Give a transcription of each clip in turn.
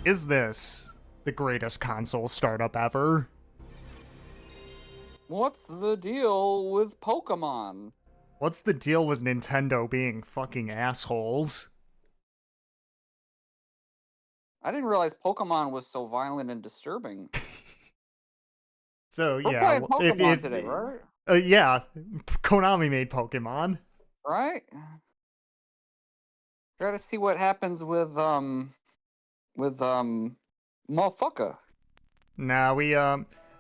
Is this the greatest console startup ever? What's the deal with Pokemon? What's the deal with Nintendo being fucking assholes? I didn't realize Pokemon was so violent and disturbing. So We're yeah, playing Pokemon today, right? yeah, Konami made Pokemon. Right? Gotta see what happens with motherfucker. Now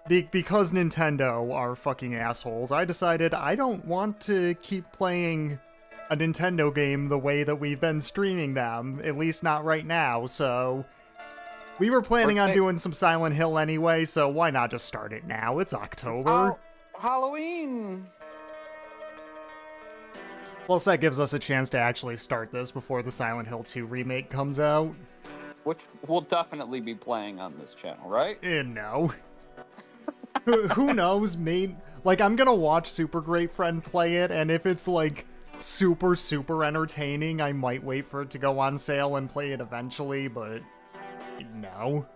because Nintendo are fucking assholes, I decided I don't want to keep playing a Nintendo game the way that we've been streaming them, at least not right now, so we were planning on doing some Silent Hill anyway, so why not just start it now? It's October. Halloween. Plus, that gives us a chance to actually start this before the Silent Hill 2 remake comes out. Which we'll definitely be playing on this channel, right? No. Who knows? Maybe, like, I'm gonna watch Super Great Friend play it, and if it's, like, super, super entertaining, I might wait for it to go on sale and play it eventually, but no.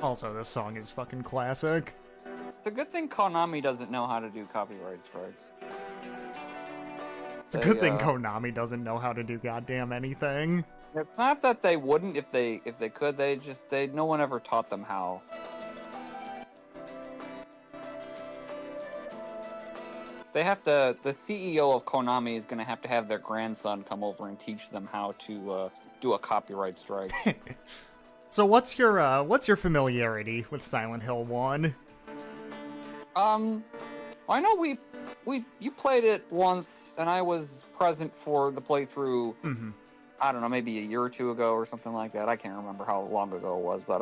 Also, this song is fucking classic. It's a good thing Konami doesn't know how to do copyright strikes. It's a good thing Konami doesn't know how to do goddamn anything. It's not that they wouldn't if they could. No one ever taught them how. They have to. The CEO of Konami is gonna have to have their grandson come over and teach them how to do a copyright strike. So what's your familiarity with Silent Hill 1? I know you played it once, and I was present for the playthrough. Mm-hmm. I don't know, maybe a year or two ago or something like that. I can't remember how long ago it was, but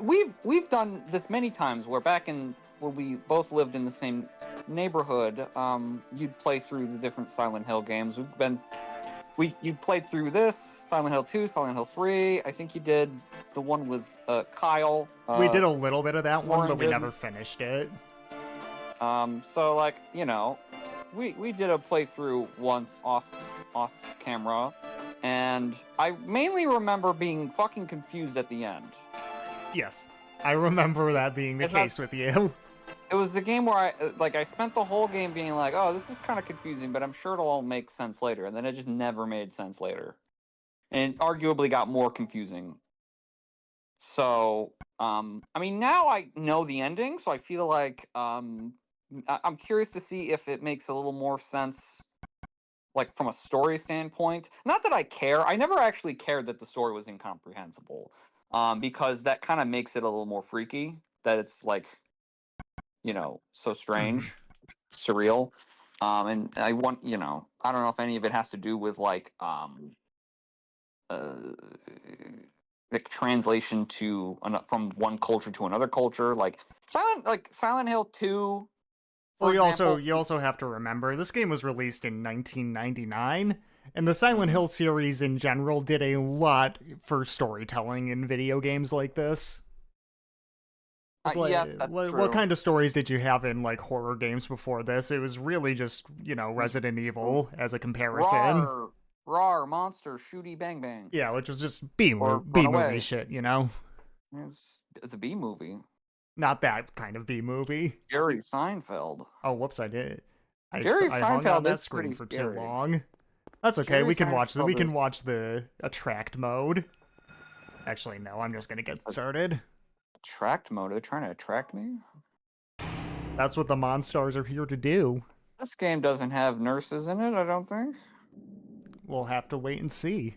we've done this many times. Where back in when we both lived in the same neighborhood, you'd play through the different Silent Hill games. You played through this Silent Hill 2, Silent Hill 3. I think you did the one with Kyle. We did a little bit of that one, but we Origins. never finished it. So like, you know, we did a playthrough once off camera, and I mainly remember being fucking confused at the end. Yes, I remember that being the case with you. It was the game where I spent the whole game being like, oh, this is kind of confusing, but I'm sure it'll all make sense later, and then it just never made sense later, and arguably got more confusing. So, I mean, now I know the ending, so I feel like I'm curious to see if it makes a little more sense, like from a story standpoint. Not that I care. I never actually cared that the story was incomprehensible, because that kind of makes it a little more freaky. That it's like, you know, so strange, surreal. And I want, you know, I don't know if any of it has to do with like translation to from one culture to another culture, like Silent Hill 2. Well, you also have to remember this game was released in 1999, and the Silent Hill series in general did a lot for storytelling in video games like this. Like, yes, that's true. What kind of stories did you have in like horror games before this? It was really just, you know, Resident Evil as a comparison. Rawr, monster, shooty, bang bang. Yeah, which was just B movie shit, you know. It's a B movie. Not that kind of B movie. Jerry Seinfeld. Oh, whoops! I did. I Seinfeld hung on that is screen for scary. too long. That's okay. We can watch the attract mode. Actually, no. I'm just gonna get started. Attract mode? Are they trying to attract me? That's what the Monstars are here to do. This game doesn't have nurses in it, I don't think. We'll have to wait and see.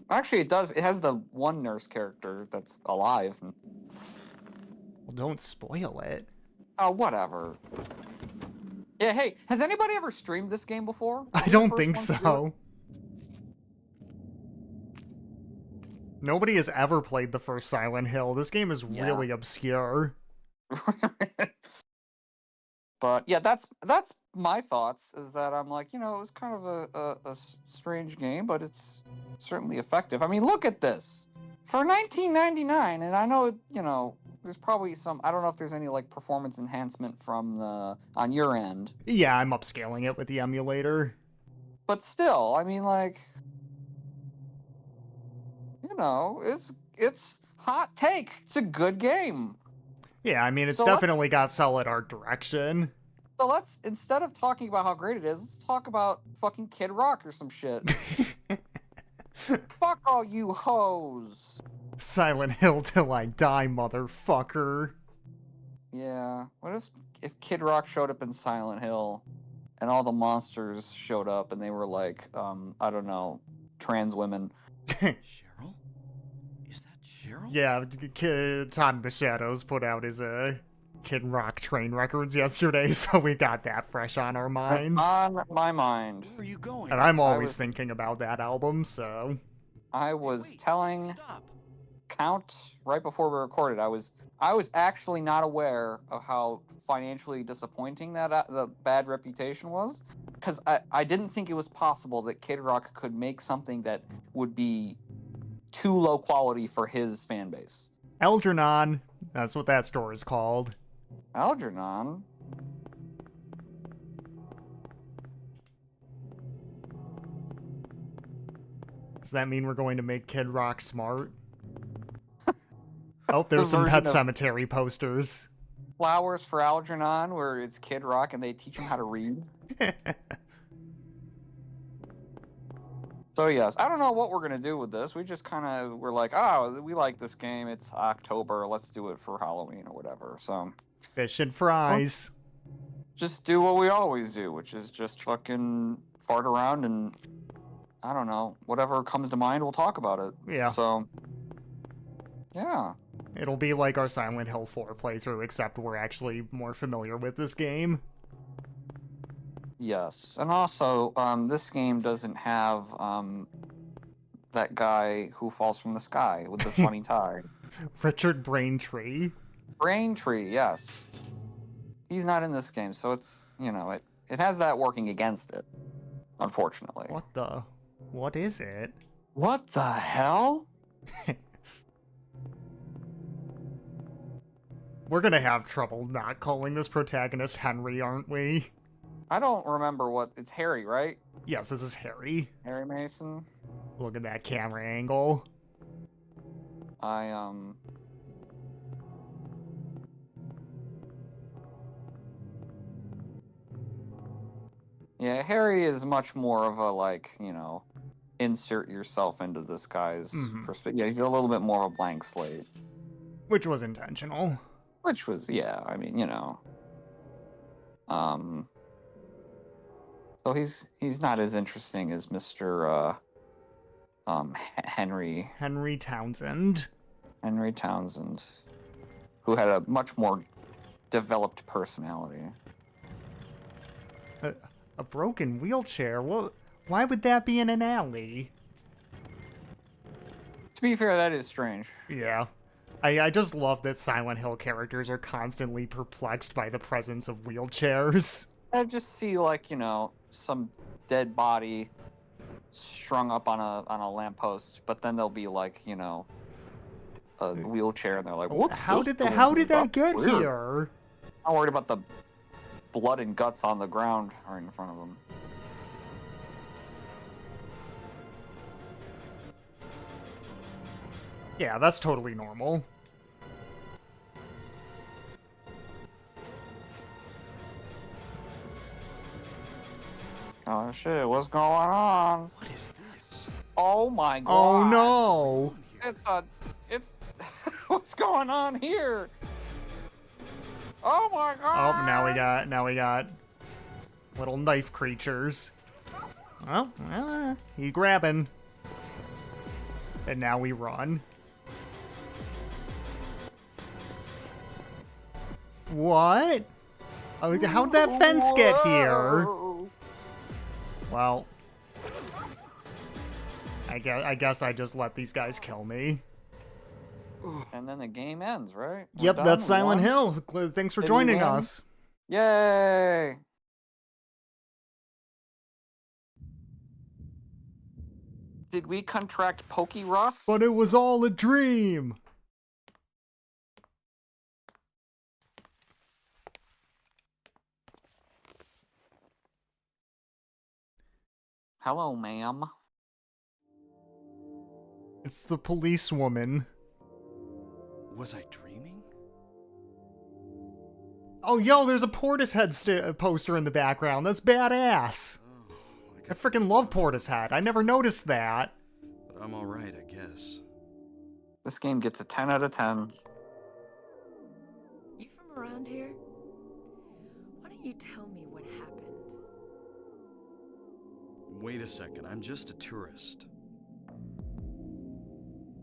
Actually, it does. It has the one nurse character that's alive. Well, don't spoil it. Oh, whatever. Yeah, hey, has anybody ever streamed this game before? I don't think so. Nobody has ever played the first Silent Hill. This game is really obscure. But yeah, that's my thoughts. Is that I'm like, you know, it was kind of a strange game, but it's certainly effective. I mean, look at this for 1999, and I know, you know, there's probably some. I don't know if there's any like performance enhancement from the on your end, Yeah, I'm upscaling it with the emulator. but still, I mean, like, it's hot take. It's a good game. Yeah, I mean, it's So definitely got solid art direction. So let's, instead of talking about how great it is, let's talk about fucking Kid Rock or some shit. Fuck all you hoes. Silent Hill till I die, motherfucker. Yeah. What if Kid Rock showed up in Silent Hill and all the monsters showed up and they were like, I don't know, trans women? Cheryl? Is that Cheryl? Yeah, Todd in the Shadows put out his Kid Rock train records yesterday, so we got that fresh on our minds. That's on my mind. Where are you going? And I'm always thinking about that album, so... I was Wait, telling Stop. Count right before we recorded. I was actually not aware of how financially disappointing that the bad reputation was, because I didn't think it was possible that Kid Rock could make something that would be too low quality for his fan base. Algernon, that's what that store is called. Algernon. Does that mean we're going to make Kid Rock smart? Oh, there's The some version Pet of- Cemetery posters. Flowers for Algernon, where it's Kid Rock and they teach him how to read. So yes, I don't know what we're gonna do with this. We just kind of were like, oh, we like this game. It's October. Let's do it for Halloween or whatever. So Fish and fries. just do what we always do, which is just fucking fart around and I don't know, whatever comes to mind, we'll talk about it. Yeah. So yeah. It'll be like our Silent Hill 4 playthrough, except we're actually more familiar with this game. Yes, and also, this game doesn't have that guy who falls from the sky with the funny tie. Richard Braintree. Braintree, yes. He's not in this game, so it's, it has that working against it, unfortunately. What is it? What the hell? We're gonna have trouble not calling this protagonist Henry, aren't we? I don't remember it's Harry, right? Yes, this is Harry. Harry Mason. Look at that camera angle. Yeah, Harry is much more of a, insert yourself into this guy's perspective. Yeah, he's a little bit more of a blank slate. Which was intentional. Which was, yeah, I mean, So he's not as interesting as Mr. Henry Townsend. Henry Townsend, who had a much more developed personality. A broken wheelchair? Why would that be in an alley? To be fair, that is strange. Yeah. I just love that Silent Hill characters are constantly perplexed by the presence of wheelchairs. I just see some dead body strung up on a lamppost, but then there'll be a wheelchair, and they're like, "What? How did that get weird." here? I'm worried about the blood and guts on the ground right in front of them. Yeah, that's totally normal. Oh shit, what's going on? What is this? Oh my god. Oh no! It's what's going on here? Oh my god. Oh, now we got little knife creatures. Oh, you grabbing. And now we run. What? Oh, how'd that fence get here? Whoa. Well, I guess I just let these guys kill me. And then the game ends, right? We're Yep, done? that's We Silent won? Hill. Thanks for Did we joining win? us. Yay! Did we contract Pokey Rust? But it was all a dream. Hello, ma'am. It's the policewoman. Was I dreaming? Oh, yo, there's a Portishead poster in the background. That's badass. Oh, I freaking love Portishead. I never noticed that. But I'm alright, I guess. This game gets a 10 out of 10. You from around here? Why don't you tell me what happened? Wait a second, I'm just a tourist.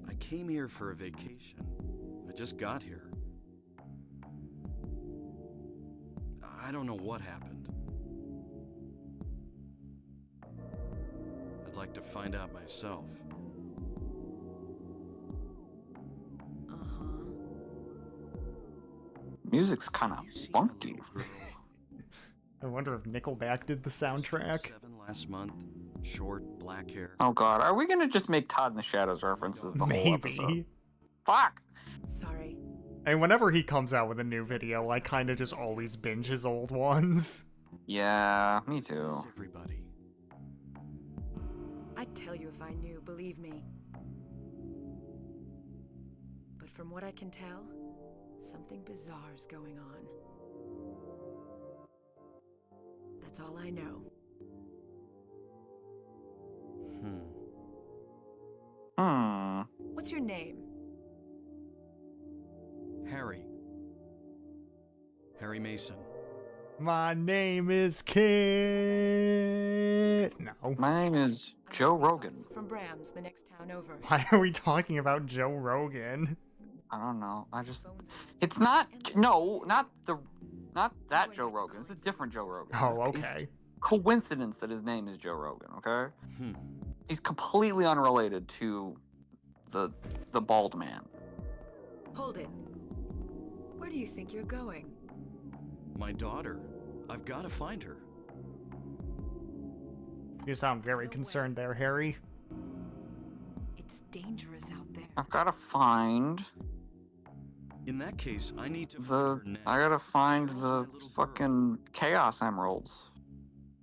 I came here for a vacation. I just got here. I don't know what happened. I'd like to find out myself. Uh-huh. Music's kind of funky. I wonder if Nickelback did the soundtrack. 7 last month, short, black hair. Oh god, are we gonna just make Todd in the Shadows references the whole episode? Maybe. Fuck! Sorry. And whenever he comes out with a new video, I kind of just always binge his old ones. Yeah, me too. Where's everybody? I'd tell you if I knew, believe me. But from what I can tell, something bizarre's going on. That's all I know. What's your name? Harry. Harry Mason. My name is Kit. No. My name is I'm a Joe police Rogan. officer from Bram's, the next town over. Why are we talking about Joe Rogan? I don't know. I just. Phones are- It's not. No, not that Joe Rogan. It's a different Joe Rogan. Oh, It's okay. coincidence that his name is Joe Rogan. Okay. Hmm. He's completely unrelated to the bald man. Hold it. Where do you think you're going? My daughter. I've got to find her. You sound very concerned there, Harry. It's dangerous out there. I've got to find In that case, I need to find the. her now. I gotta find Cheryl's the my little girl. fucking Chaos Emeralds.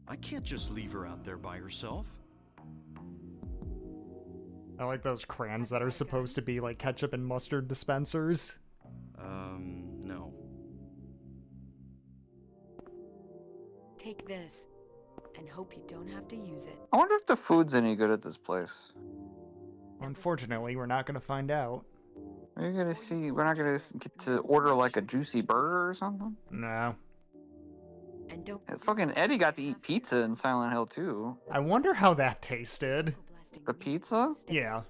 I can't just leave her out there by herself. I like those crayons that are supposed to be like ketchup and mustard dispensers. No. Take this, and hope you don't have to use it. I wonder if the food's any good at this place. Unfortunately, we're not gonna find out. Are you gonna see? We're not gonna get to order like a juicy burger or something. No. And don't Fucking Eddie got to eat pizza in Silent Hill too. I wonder how that tasted. The pizza? Yeah.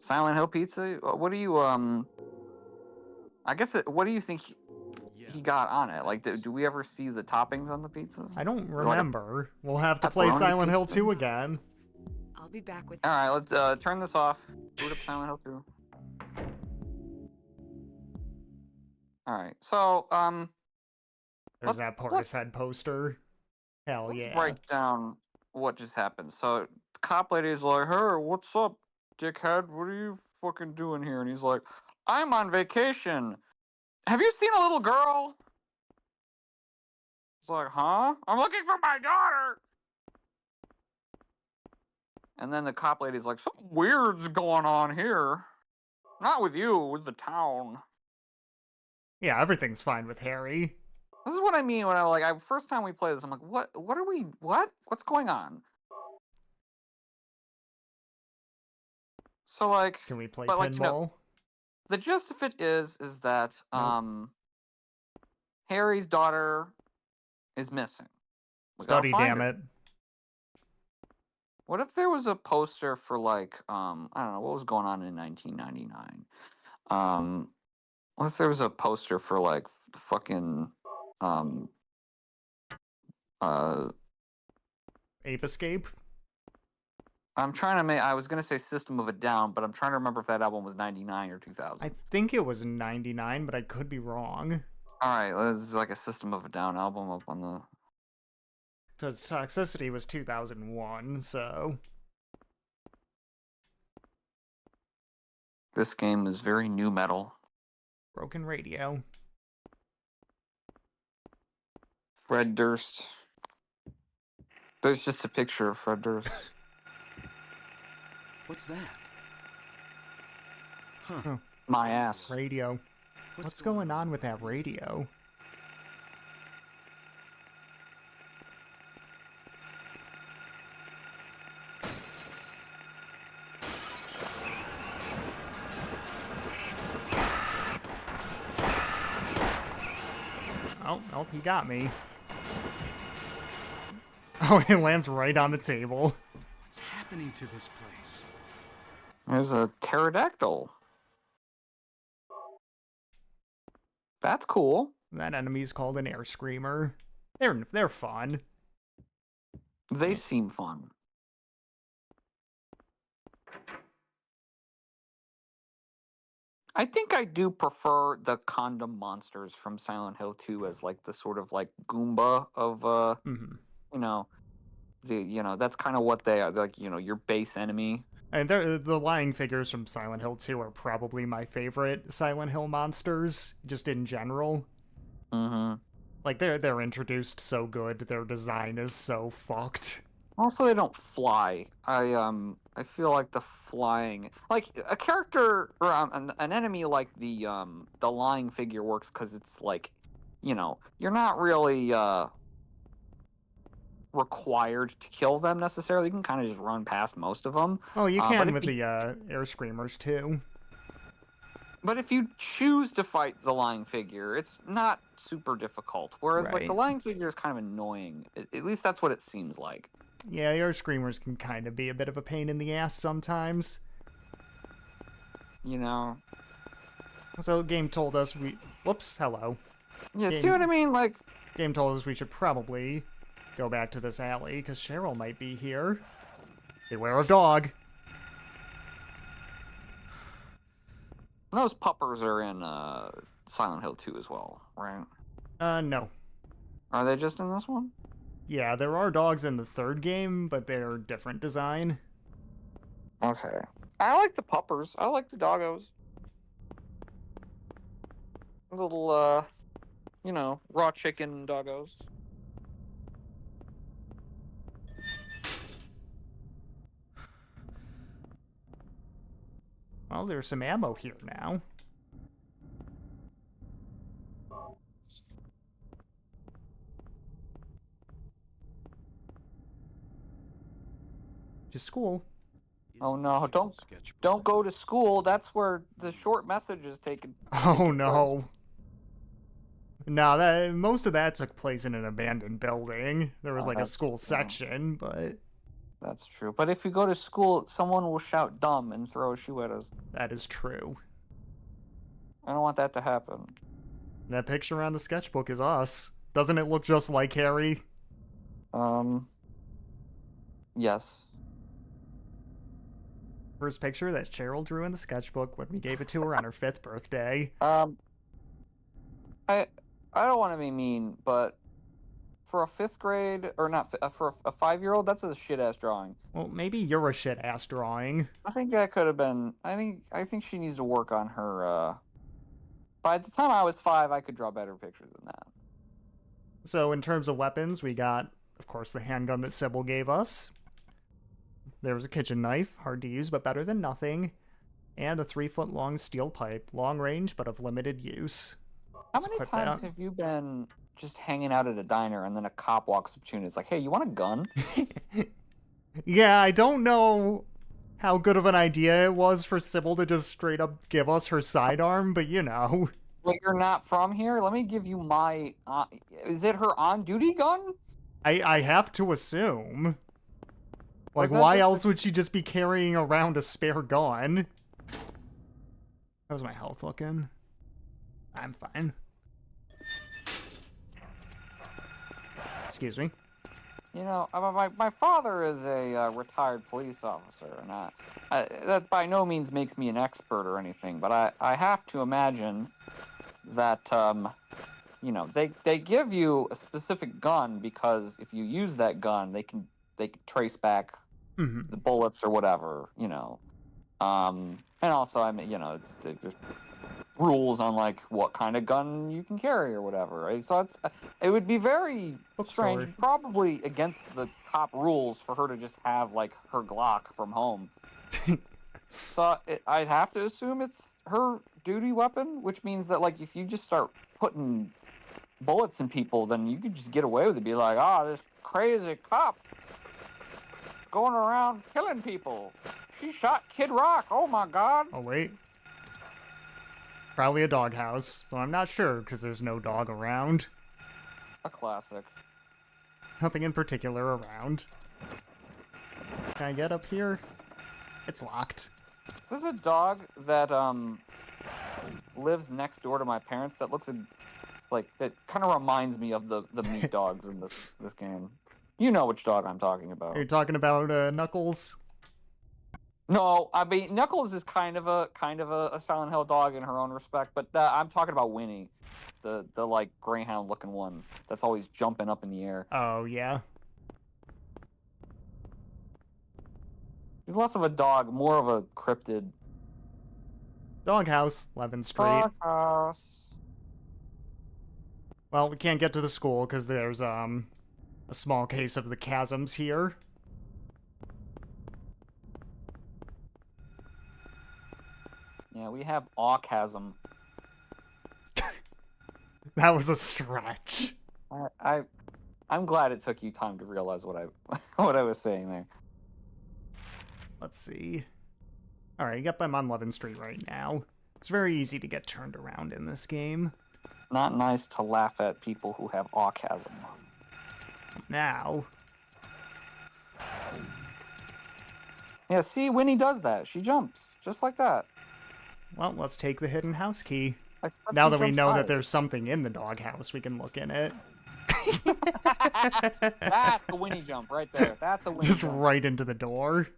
Silent Hill pizza? What do you I guess what do you think he got on it? Like, do we ever see the toppings on the pizza? I don't Like a remember. We'll have to play pepperoni Silent Hill pizza? 2 again. I'll be back with All right, let's turn this off. Boot up Silent Hill 2. All right, so There's that Portishead poster. Hell let's yeah. break down what just happened. So the cop lady's like, "Hey, what's up, dickhead? What are you fucking doing here?" And he's like, "I'm on vacation. Have you seen a little girl?" It's like, "Huh? I'm looking for my daughter." And then the cop lady's like, "Something weird's going on here. Not with you, with the town." Yeah, everything's fine with Harry. This is what I mean when first time we play this, I'm like, what's going on? So like, Can we play but, pinball? like, you know, the gist of it is that Harry's daughter is missing. We gotta Study, find damn her. it. What if there was a poster for like I don't know what was going on in 1999? What if there was a poster for like fucking Ape Escape? I'm trying to make. I was gonna say System of a Down, but I'm trying to remember if that album was 99 or 2000. I think it was 99, but I could be wrong. All right, this is like a System of a Down album up on the. Because Toxicity was 2001, so... This game is very new metal. Broken Radio. Fred Durst. There's just a picture of Fred Durst. What's that? Huh. Oh, My ass. radio. What's going on with that radio? Oh, he got me. Oh, it lands right on the table. What's happening to this place? There's a pterodactyl. That's cool. That enemy's called an air screamer. They're fun. They seem fun. I think I do prefer the condom monsters from Silent Hill 2 as like the sort of like Goomba of Mm-hmm. you know, that's kind of what they are, like, your base enemy. And the lying figures from Silent Hill 2 are probably my favorite Silent Hill monsters, just in general. Mm-hmm. Like, they're introduced so good, their design is so fucked. Also, they don't fly. I feel like the flying, like a character or an enemy like the lying figure works because it's like, you're not really required to kill them necessarily. You can kind of just run past most of them. Oh, you but can if with you- the air screamers too. But if you choose to fight the lying figure, it's not super difficult. Whereas, like, the Right. lying figure is kind of annoying. At least that's what it seems like. Yeah, air screamers can kind of be a bit of a pain in the ass sometimes. You know? So the game told us whoops, hello. Yeah, see Game- what I mean? Like, Game told us we should probably go back to this alley, because Cheryl might be here. Beware of dog. those puppers are in Silent Hill 2 as well, right? No. Are they just in this one? Yeah, there are dogs in the third game, but they're different design. Okay. I like the puppers. I like the doggos. Little, raw chicken doggos. Well, there's some ammo here now. To school. Oh no, don't Sketchbook. go to school. That's where the short message is taken. Oh taking no. No, most of that took place in an abandoned building. There was Oh, like a that's school true. section, but That's true. But if you go to school, someone will shout dumb and throw a shoe at us. that is true. I don't want that to happen. That picture on the sketchbook is us. Doesn't it look just like Harry? Yes. First picture that Cheryl drew in the sketchbook when we gave it to her on her 5th birthday. I don't want to be mean, but for a 5th grade, or not, for a 5-year-old, that's a shit-ass drawing. Well, maybe you're a shit-ass drawing. I think that could have been, I think she needs to work on her, by the time I was 5, I could draw better pictures than that. So in terms of weapons, we got, of course, the handgun that Sybil gave us. There was a kitchen knife, hard to use but better than nothing. And a 3-foot-long steel pipe, long range but of limited use. How Let's many equip times that. have you been just hanging out at a diner and then a cop walks up to you and is like, hey, you want a gun? Yeah, I don't know how good of an idea it was for Sybil to just straight up give us her sidearm, but you know. Well, you're not from here? Let me give you my, is it her on-duty gun? I have to assume. Like, Was that why just else would she just be carrying around a spare gun? How's my health looking? I'm fine. Excuse me. You know, my father is a retired police officer, and that by no means makes me an expert or anything, but I have to imagine that, they give you a specific gun because if you use that gun, they can trace back Mm-hmm. the bullets or whatever, and also, I mean, there's rules on like what kind of gun you can carry or whatever, right? So it would be very strange, Bookstore. probably against the top rules for her to just have like her Glock from home. So I'd have to assume it's her duty weapon, which means that like if you just start putting bullets in people, then you could just get away with it. Be like, this crazy cop going around killing people. She shot Kid Rock. Oh my god. Oh, wait. Probably a doghouse, but I'm not sure because there's no dog around. A classic. Nothing in particular around. Can I get up here? It's locked. There's a dog that lives next door to my parents that looks like that kind of reminds me of the meat dogs in this game. You know which dog I'm talking about. Are you talking about Knuckles? No, I mean Knuckles is kind of a Silent Hill dog in her own respect, but I'm talking about Winnie, the like greyhound looking one that's always jumping up in the air. Oh, yeah. He's less of a dog, more of a cryptid. Doghouse, 11th Street. Doghouse. Well, we can't get to the school because there's a small case of the chasms here. Yeah, we have Awchasm. That was a stretch. I'm glad it took you time to realize what I what I was saying there. Let's see. Alright, yep, I'm on 11th Street right now. It's very easy to get turned around in this game. Not nice to laugh at people who have Awchasm. Now. Yeah, see, Winnie does that. She jumps just like that. Well, let's take the hidden house key. Except Now she that we jumps know higher. that there's something in the doghouse, we can look in it. That's a Winnie jump right there. That's a Winnie Just jump. right into the door.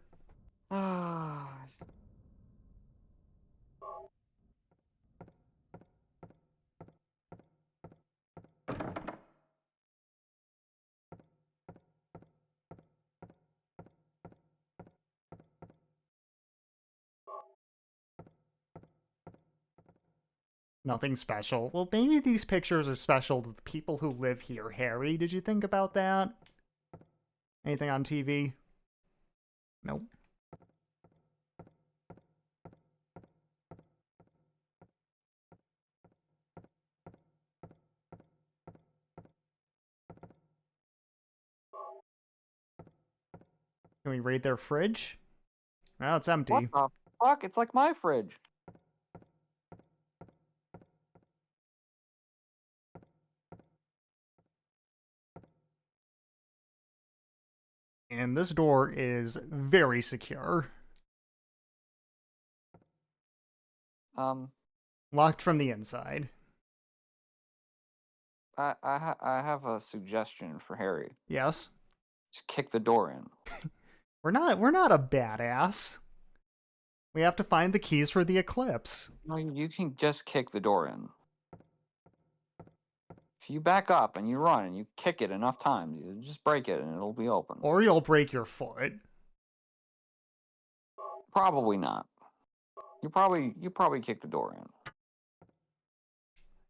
Nothing special. Well, maybe these pictures are special to the people who live here, Harry. Did you think about that? Anything on TV? Nope. Can we raid their fridge? Well, it's empty. What the fuck? It's like my fridge. And this door is very secure. Locked from the inside. I have a suggestion for Harry. Yes. Just kick the door in. We're not a badass. We have to find the keys for the eclipse. No, you can just kick the door in. If you back up and you run and you kick it enough times, you just break it and it'll be open. Or you'll break your foot. Probably not. You probably kick the door in.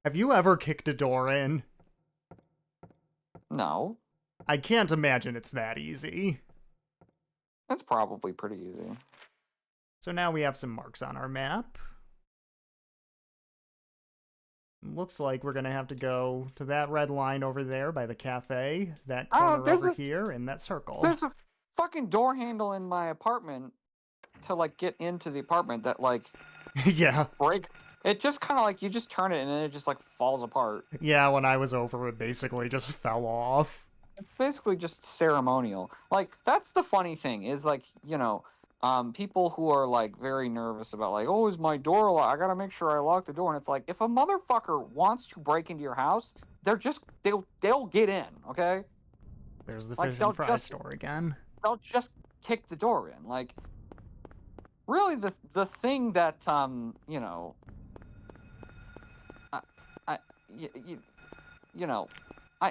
Have you ever kicked a door in? No, I can't imagine it's that easy. that's probably pretty easy. So now we have some marks on our map. Looks like we're gonna have to go to that red line over there by the cafe, that corner over here, and that circle. There's a fucking door handle in my apartment to like get into the apartment that like Yeah. breaks. It just kind of like you just turn it and then it just like falls apart. Yeah, when I was over, it basically just fell off. It's basically just ceremonial. Like that's the funny thing is like people who are like very nervous about like, oh, is my door locked? I gotta make sure I lock the door. And it's like if a motherfucker wants to break into your house, they'll get in, okay? There's the Like, fish they'll and fry just- store again. They'll just kick the door in. Like really the thing that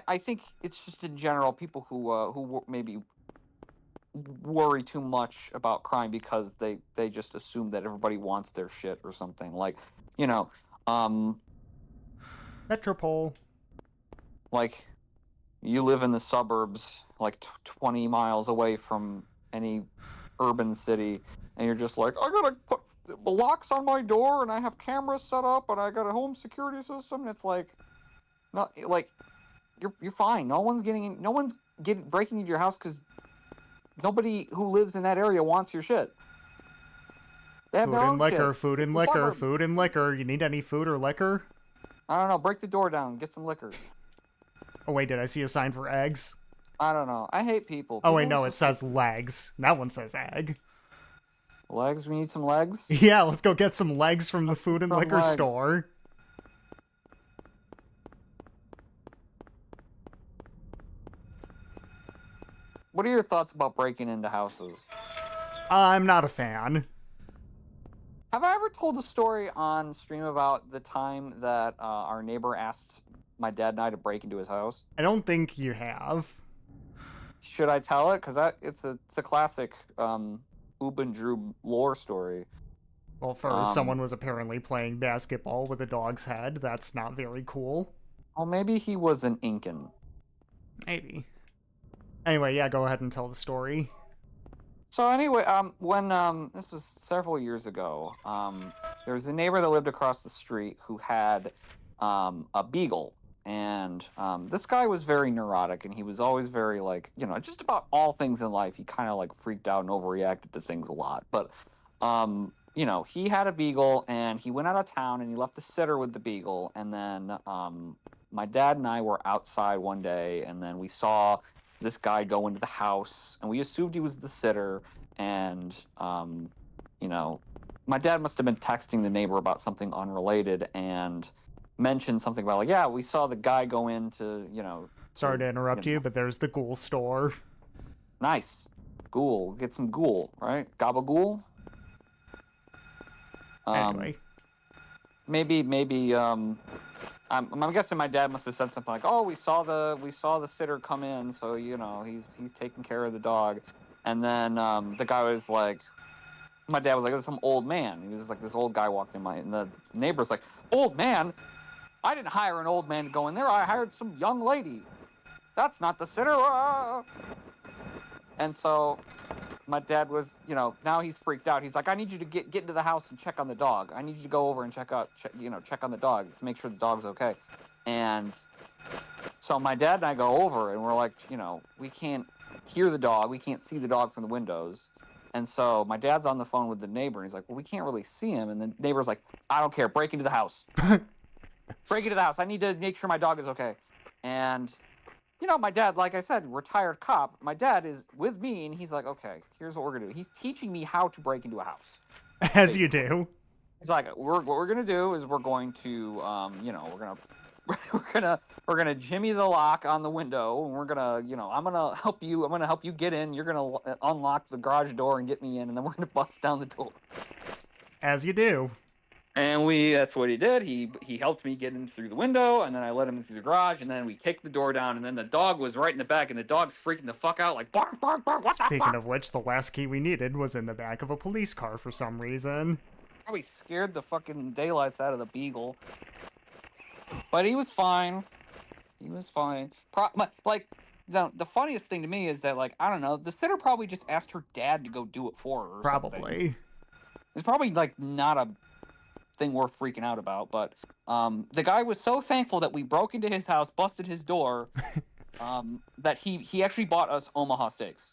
I think it's just in general people who maybe worry too much about crime because they just assume that everybody wants their shit or something. Like, Metropole. like you live in the suburbs like 20 miles away from any urban city, and you're just like, I gotta put the locks on my door, and I have cameras set up, and I got a home security system. And it's like, no, like you're fine. No one's breaking into your house because nobody who lives in that area wants your shit. They have Food their and own liquor, shit. food It's and the liquor, suburbs. food and liquor. You need any food or liquor? I don't know. Break the door down. Get some liquor. Oh wait, did I see a sign for eggs? I don't know. I hate people. Oh wait, People are no, so it says stupid. legs. That one says egg. Legs. We need some legs. Yeah, let's go get some legs from the Let's food get and some liquor legs. store. What are your thoughts about breaking into houses? I'm not a fan. Have I ever told a story on stream about the time that our neighbor asked my dad and I to break into his house? I don't think you have. Should I tell it? Because it's a classic Oobndroobw lore story. Well, first, someone was apparently playing basketball with a dog's head. That's not very cool. Well, maybe he was an Incan. Maybe. Anyway, yeah, go ahead and tell the story. So anyway, when this was several years ago, there was a neighbor that lived across the street who had a beagle, and this guy was very neurotic, and he was always very like, just about all things in life. He kind of like freaked out and overreacted to things a lot. But he had a beagle, and he went out of town, and he left the sitter with the beagle, and then my dad and I were outside one day, and then we saw this guy go into the house, and we assumed he was the sitter. And my dad must have been texting the neighbor about something unrelated and mentioned something about like, yeah, we saw the guy go into, Sorry to interrupt you, but there's the ghoul store. Nice. Ghoul. Get some ghoul, right? Gabagool. Anyway. Maybe I'm guessing my dad must have said something like, "Oh, we saw the sitter come in, so he's taking care of the dog." And then the guy was like, my dad was like, "There's some old man." He was just like, this old guy walked in, and the neighbor's like, "Old man? I didn't hire an old man to go in there. I hired some young lady. That's not the sitter." And so my dad was, now he's freaked out. He's like, "I need you to get into the house and check on the dog. I need you to go over and check on the dog to make sure the dog's okay." And so my dad and I go over, and we're like, we can't hear the dog. We can't see the dog from the windows. And so my dad's on the phone with the neighbor, and he's like, "Well, we can't really see him." And the neighbor's like, "I don't care. Break into the house. Break into the house. I need to make sure my dog is okay." And my dad, like I said, retired cop. My dad is with me, and he's like, "Okay, here's what we're gonna do." He's teaching me how to break into a house. As you do. He's like, what we're gonna do is we're going to, we're gonna jimmy the lock on the window, and we're gonna, I'm gonna help you get in. You're gonna unlock the garage door and get me in, and then we're gonna bust down the door. As you do. And that's what he did. He helped me get in through the window, and then I let him in through the garage, and then we kicked the door down, and then the dog was right in the back, and the dog's freaking the fuck out, like, bark, bark, bark, what the fuck? Speaking of which, the last key we needed was in the back of a police car for some reason. Probably scared the fucking daylights out of the beagle. But he was fine. He was fine. The funniest thing to me is that, like, I don't know, the sitter probably just asked her dad to go do it for her or something. Probably. It's probably, like, not a thing worth freaking out about, but the guy was so thankful that we broke into his house, busted his door, that he actually bought us Omaha steaks.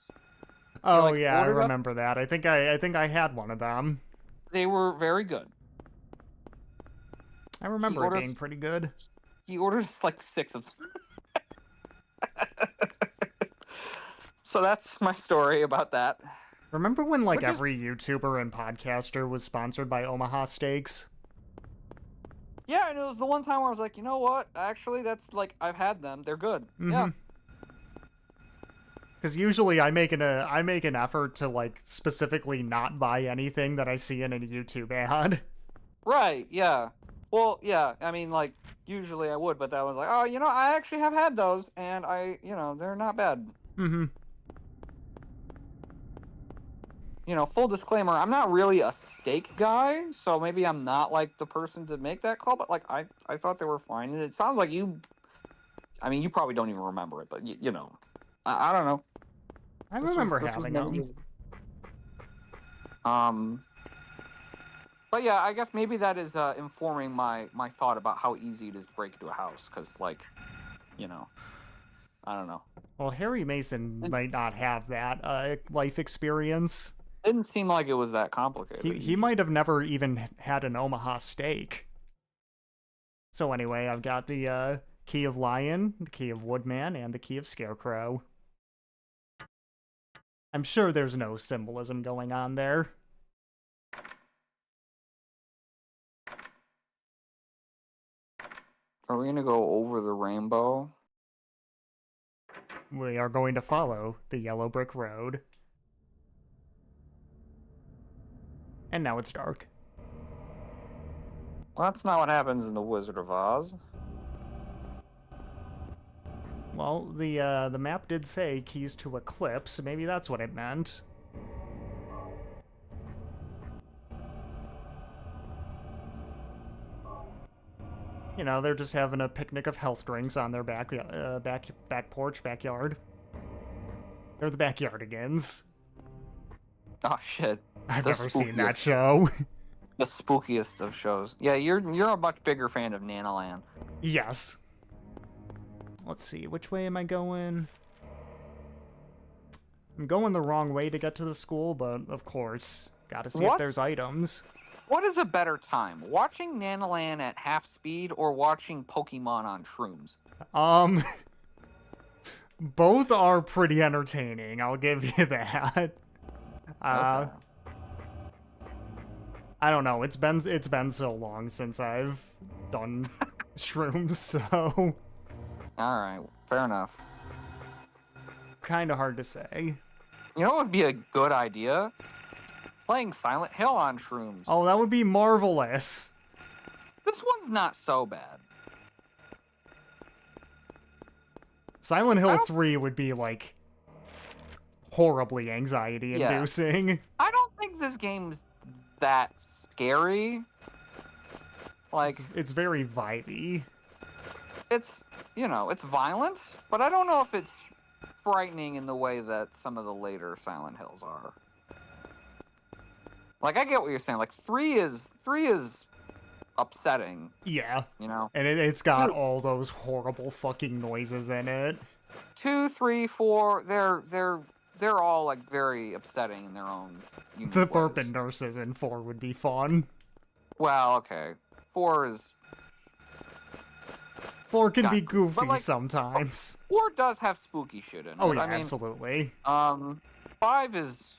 Oh, like, yeah, I ordered us- remember that. I think I had one of them. They were very good. I remember it orders- being pretty good. He ordered us like 6 of them. So that's my story about that. Remember when, like, Which is- every YouTuber and podcaster was sponsored by Omaha Steaks? Yeah, and it was the one time where I was like, you know what? Actually, that's like, I've had them. They're good. Yeah. Because usually I make an effort to, like, specifically not buy anything that I see in a YouTube ad. Right, yeah. Well, yeah, I mean, like, usually I would, but that was like, oh, I actually have had those, and they're not bad. Mm-hmm. Full disclaimer, I'm not really a steak guy, so maybe I'm not, like, the person to make that call, but, like, I thought they were fine, and it sounds like you probably don't even remember it, but, I don't know. I remember having them. But yeah, I guess maybe that is informing my thought about how easy it is to break into a house. Because, like, you know, I don't know. Well, Harry Mason might not have that life experience. Didn't seem like it was that complicated. He might have never even had an Omaha steak. So anyway, I've got the key of Lion, the key of Woodman, and the key of Scarecrow. I'm sure there's no symbolism going on there. Are we gonna go over the rainbow? We are going to follow the yellow brick road. And now it's dark. Well, that's not what happens in the Wizard of Oz. Well, the map did say keys to Eclipse, so maybe that's what it meant. You know, they're just having a picnic of health drinks on their back porch, backyard. They're the Backyardigans. Oh shit! I've The never seen that spookiest. show. The spookiest of shows. Yeah, you're a much bigger fan of Nanoland. Yes. Let's see, which way am I going? I'm going the wrong way to get to the school, but of course, gotta see if What's- there's items. What is a better time, watching Nanoland at half speed or watching Pokemon on shrooms? Both are pretty entertaining, I'll give you that. Okay. I don't know, it's been so long since I've done shrooms, so All right, fair enough. kind of hard to say. You know what would be a good idea? Playing Silent Hill on shrooms. Oh, that would be marvelous. This one's not so bad. Silent Hill don't- 3 would be, like, horribly anxiety-inducing. I don't think this game's that scary. Like, It's very vibey. it's, you know, it's violent, but I don't know if it's frightening in the way that some of the later Silent Hills are. Like, I get what you're saying. Like, three is upsetting, Yeah, you know? and it's got all those horrible fucking noises in it. 2, 3, 4, they're all, like, very upsetting in their own unique The ways. bourbon nurses in 4 would be fun. Well, okay. 4 is... 4 can Got be it. But, goofy like, sometimes. 4 does have spooky shit in it. Oh yeah, I mean, absolutely. 5 is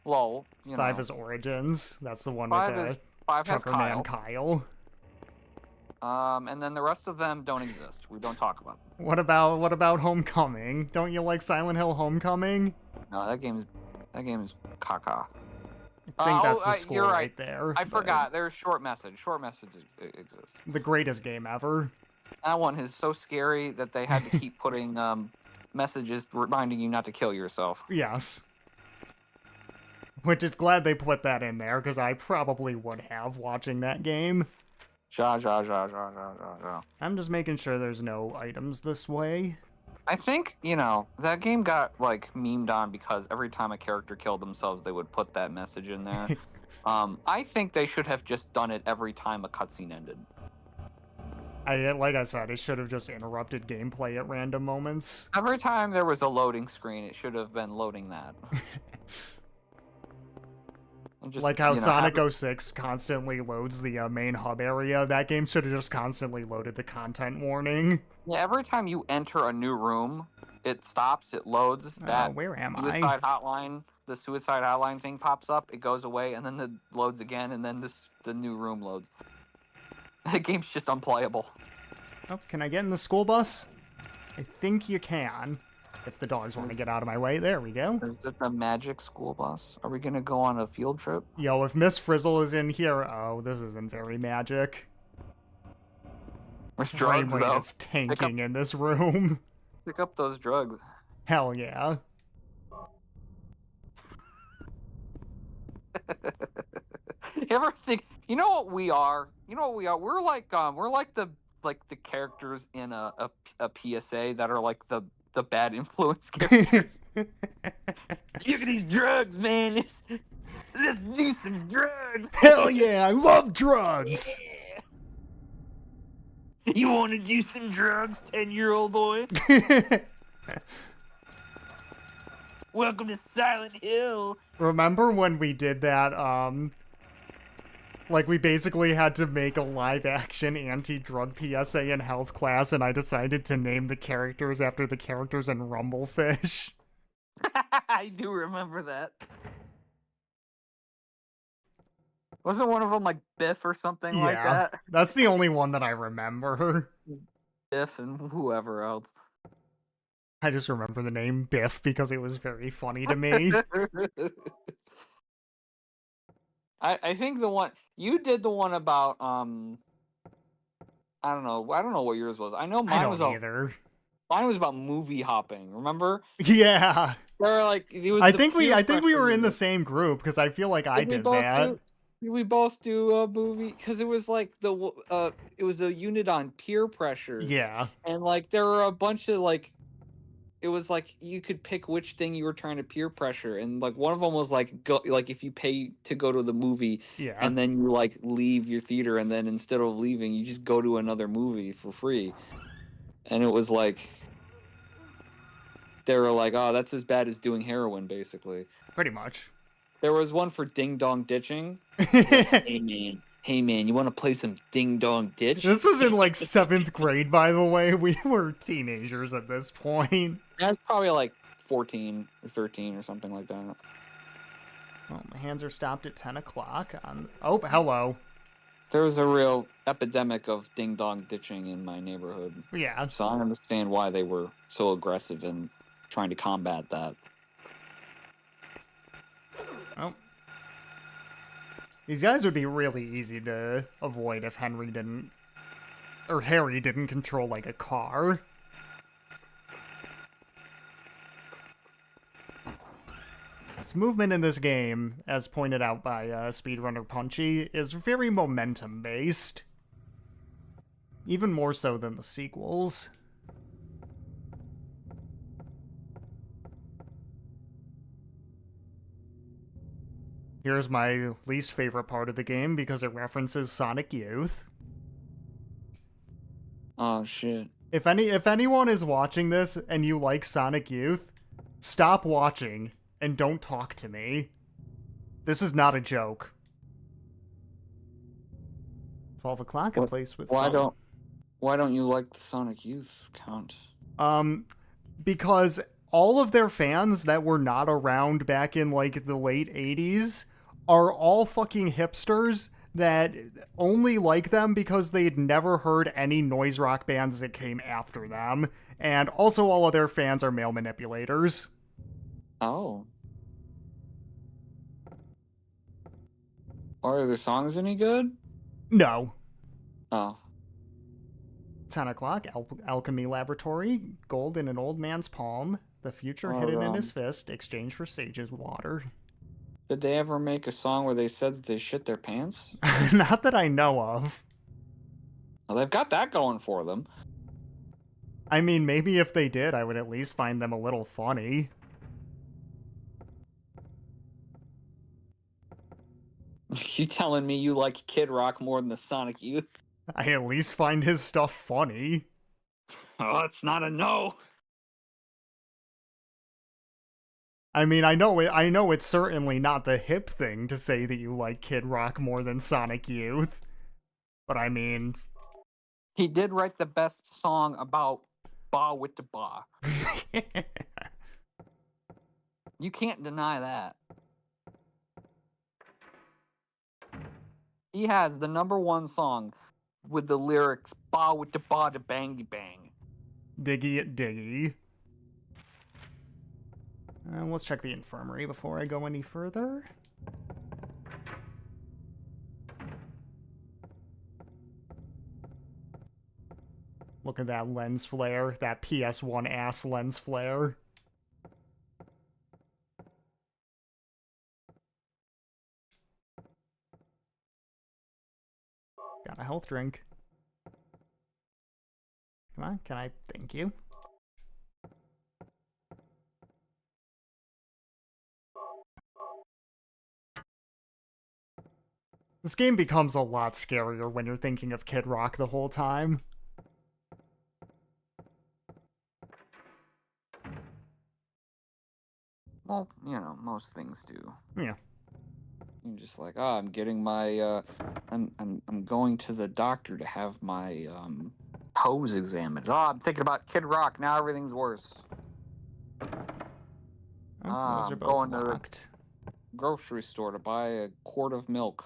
lull. You 5 know. is Origins. That's the one 5 with is 5 has Trucker Kyle. Man Kyle. And then the rest of them don't exist. We don't talk about them. What about Homecoming? Don't you like Silent Hill Homecoming? No, that game's caca. I think that's the you're score right. right there. I but forgot. There's short message. Short message exists. The greatest game ever. That one is so scary that they had to keep putting messages reminding you not to kill yourself. Yes. Which is glad they put that in there, because I probably would have watching that game. Ja. I'm just making sure there's no items this way. I think, you know, that game got, like, memed on because every time a character killed themselves, they would put that message in there. I think they should have just done it every time a cutscene ended. Like I said, it should have just interrupted gameplay at random moments. Every time there was a loading screen, it should have been loading that. And just, Like how you know, Sonic 06 constantly loads the main hub area, that game should have just constantly loaded the content warning. Yeah, every time you enter a new room, it stops, it loads, that Where am I? suicide hotline, the suicide hotline thing pops up, it goes away, and then it loads again, and then the new room loads. The game's just unplayable. Oh, can I get in the school bus? I think you can. If the dogs want to get out of my way. There we go. Is it the magic school bus? Are we gonna go on a field trip? Yo, if Miss Frizzle is in here, oh, this isn't very magic. There's Frame drugs, rate though. is tanking in this room. Pick up those drugs. Hell yeah. You ever think? You know what we are? You know what we are? We're like the characters in a PSA that are like the bad influence characters. Look at these drugs, man. Let's do some drugs. Hell yeah, I love drugs. You want to do some drugs, 10-year-old boy? Welcome to Silent Hill. Remember when we did that, like we basically had to make a live action anti-drug PSA in health class, and I decided to name the characters after the characters in Rumblefish. I do remember that. Wasn't one of them like Biff or something like Yeah, that? that's the only one that I remember. Biff and whoever else. I just remember the name Biff because it was very funny to me. I think the one you did, the one about I don't know what yours was. I know I mine was don't either. mine was about movie hopping. Remember? Yeah, They were like it was I the think we peer were in the pressure same group because I feel like I movie. did that. We both do a movie because it was like it was a unit on peer pressure, Yeah, and like there were a bunch of like it was like you could pick which thing you were trying to peer pressure, and like one of them was like go like if you pay to go to the movie yeah. and then you like leave your theater, and then instead of leaving you just go to another movie for free, and it was like they were like, oh, that's as bad as doing heroin basically. Pretty much. There was one for ding dong ditching. Like, hey man, you want to play some ding dong ditch? This was in like 7th grade, by the way. We were teenagers at this point. I was probably like 14 or 13 or something like that. Oh, my hands are stopped at 10 o'clock on... Oh, hello. There was a real epidemic of ding dong ditching in my neighborhood. Yeah. So I understand why they were so aggressive in trying to combat that. Oh. These guys would be really easy to avoid if Harry didn't control, like, a car. This movement in this game, as pointed out by Speedrunner Punchy, is very momentum-based. Even more so than the sequels. Here's my least favorite part of the game because it references Sonic Youth. Oh shit. If anyone is watching this and you like Sonic Youth, stop watching and don't talk to me. This is not a joke. 12 o'clock, a place with Why some... don't you like the Sonic Youth count? Because all of their fans that were not around back in, like, the late 80s are all fucking hipsters that only like them because they'd never heard any noise rock bands that came after them. And also all of their fans are male manipulators. Oh. Are their songs any good? No. Oh. 10 o'clock, Alchemy Laboratory, gold in an old man's palm, the future hidden in his fist, exchange for sage's water. Did they ever make a song where they said that they shit their pants? Not that I know of. Well, they've got that going for them. I mean, maybe if they did, I would at least find them a little funny. You telling me you like Kid Rock more than the Sonic Youth? I at least find his stuff funny. Oh, it's not a no. I mean, I know it's certainly not the hip thing to say that you like Kid Rock more than Sonic Youth. But I mean... He did write the best song about Ba with the Ba. You can't deny that. He has the #1 song with the lyrics "Ba with the ba da bangy bang." Diggy it diggy. Let's check the infirmary before I go any further. Look at that lens flare, that PS1 ass lens flare. Got a health drink. Come on, can I? Thank you. This game becomes a lot scarier when you're thinking of Kid Rock the whole time. Well, you know, most things do. Yeah. You're just like, oh, I'm getting my, I'm going to the doctor to have my, toes examined. Oh, I'm thinking about Kid Rock. Now everything's worse. Oh, those are I'm both going to locked. the grocery store to buy a quart of milk.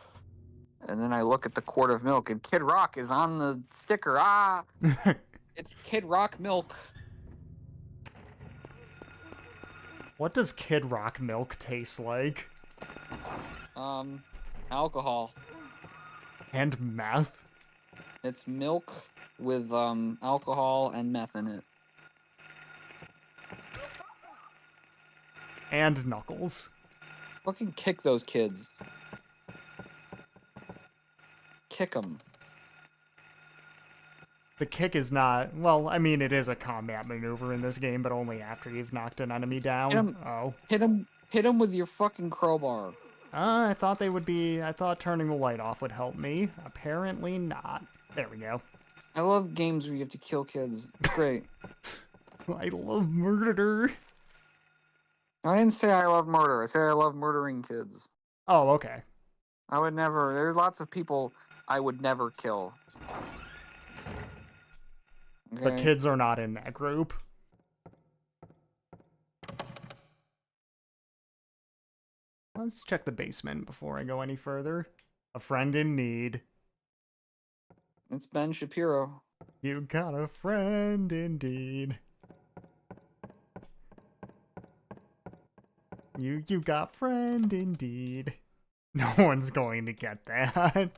And then I look at the quart of milk, and Kid Rock is on the sticker. Ah! It's Kid Rock milk. What does Kid Rock milk taste like? Alcohol. And meth? It's milk with, alcohol and meth in it. And Knuckles. Fucking kick those kids. Kick them. The kick is not... Well, I mean, it is a combat maneuver in this game, but only after you've knocked an enemy down. Hit 'em. Oh. Hit him with your fucking crowbar. I thought they would be... I thought turning the light off would help me. Apparently not. There we go. I love games where you have to kill kids. It's great. I love murder. I didn't say I love murder. I said I love murdering kids. Oh, okay. I would never... There's lots of people I would never kill. Okay? But kids are not in that group. Let's check the basement before I go any further. A friend in need. It's Ben Shapiro. You got a friend indeed. You got friend indeed. No one's going to get that.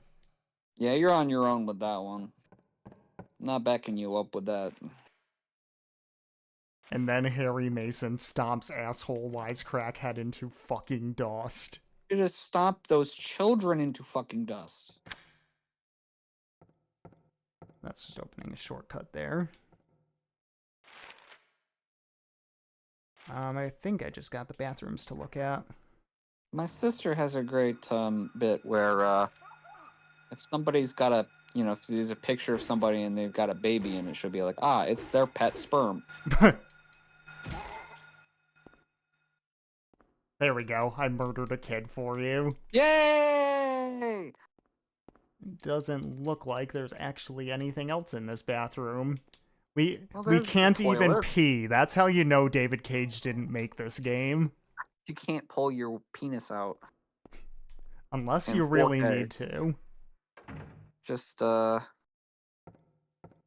Yeah, you're on your own with that one. I'm not backing you up with that. And then Harry Mason stomps asshole wisecrack head into fucking dust. You just stomp those children into fucking dust. That's just opening a shortcut there. I think I just got the bathrooms to look at. My sister has a great bit where if somebody's got a, you know, if there's a picture of somebody and they've got a baby in it, she'll be like, ah, it's their pet sperm. There we go. I murdered a kid for you. Yay! Doesn't look like there's actually anything else in this bathroom. We there's can't the even toilet. pee. That's how you know David Cage didn't make this game. You can't pull your penis out. Unless In you really 4K. need to. Just yeah,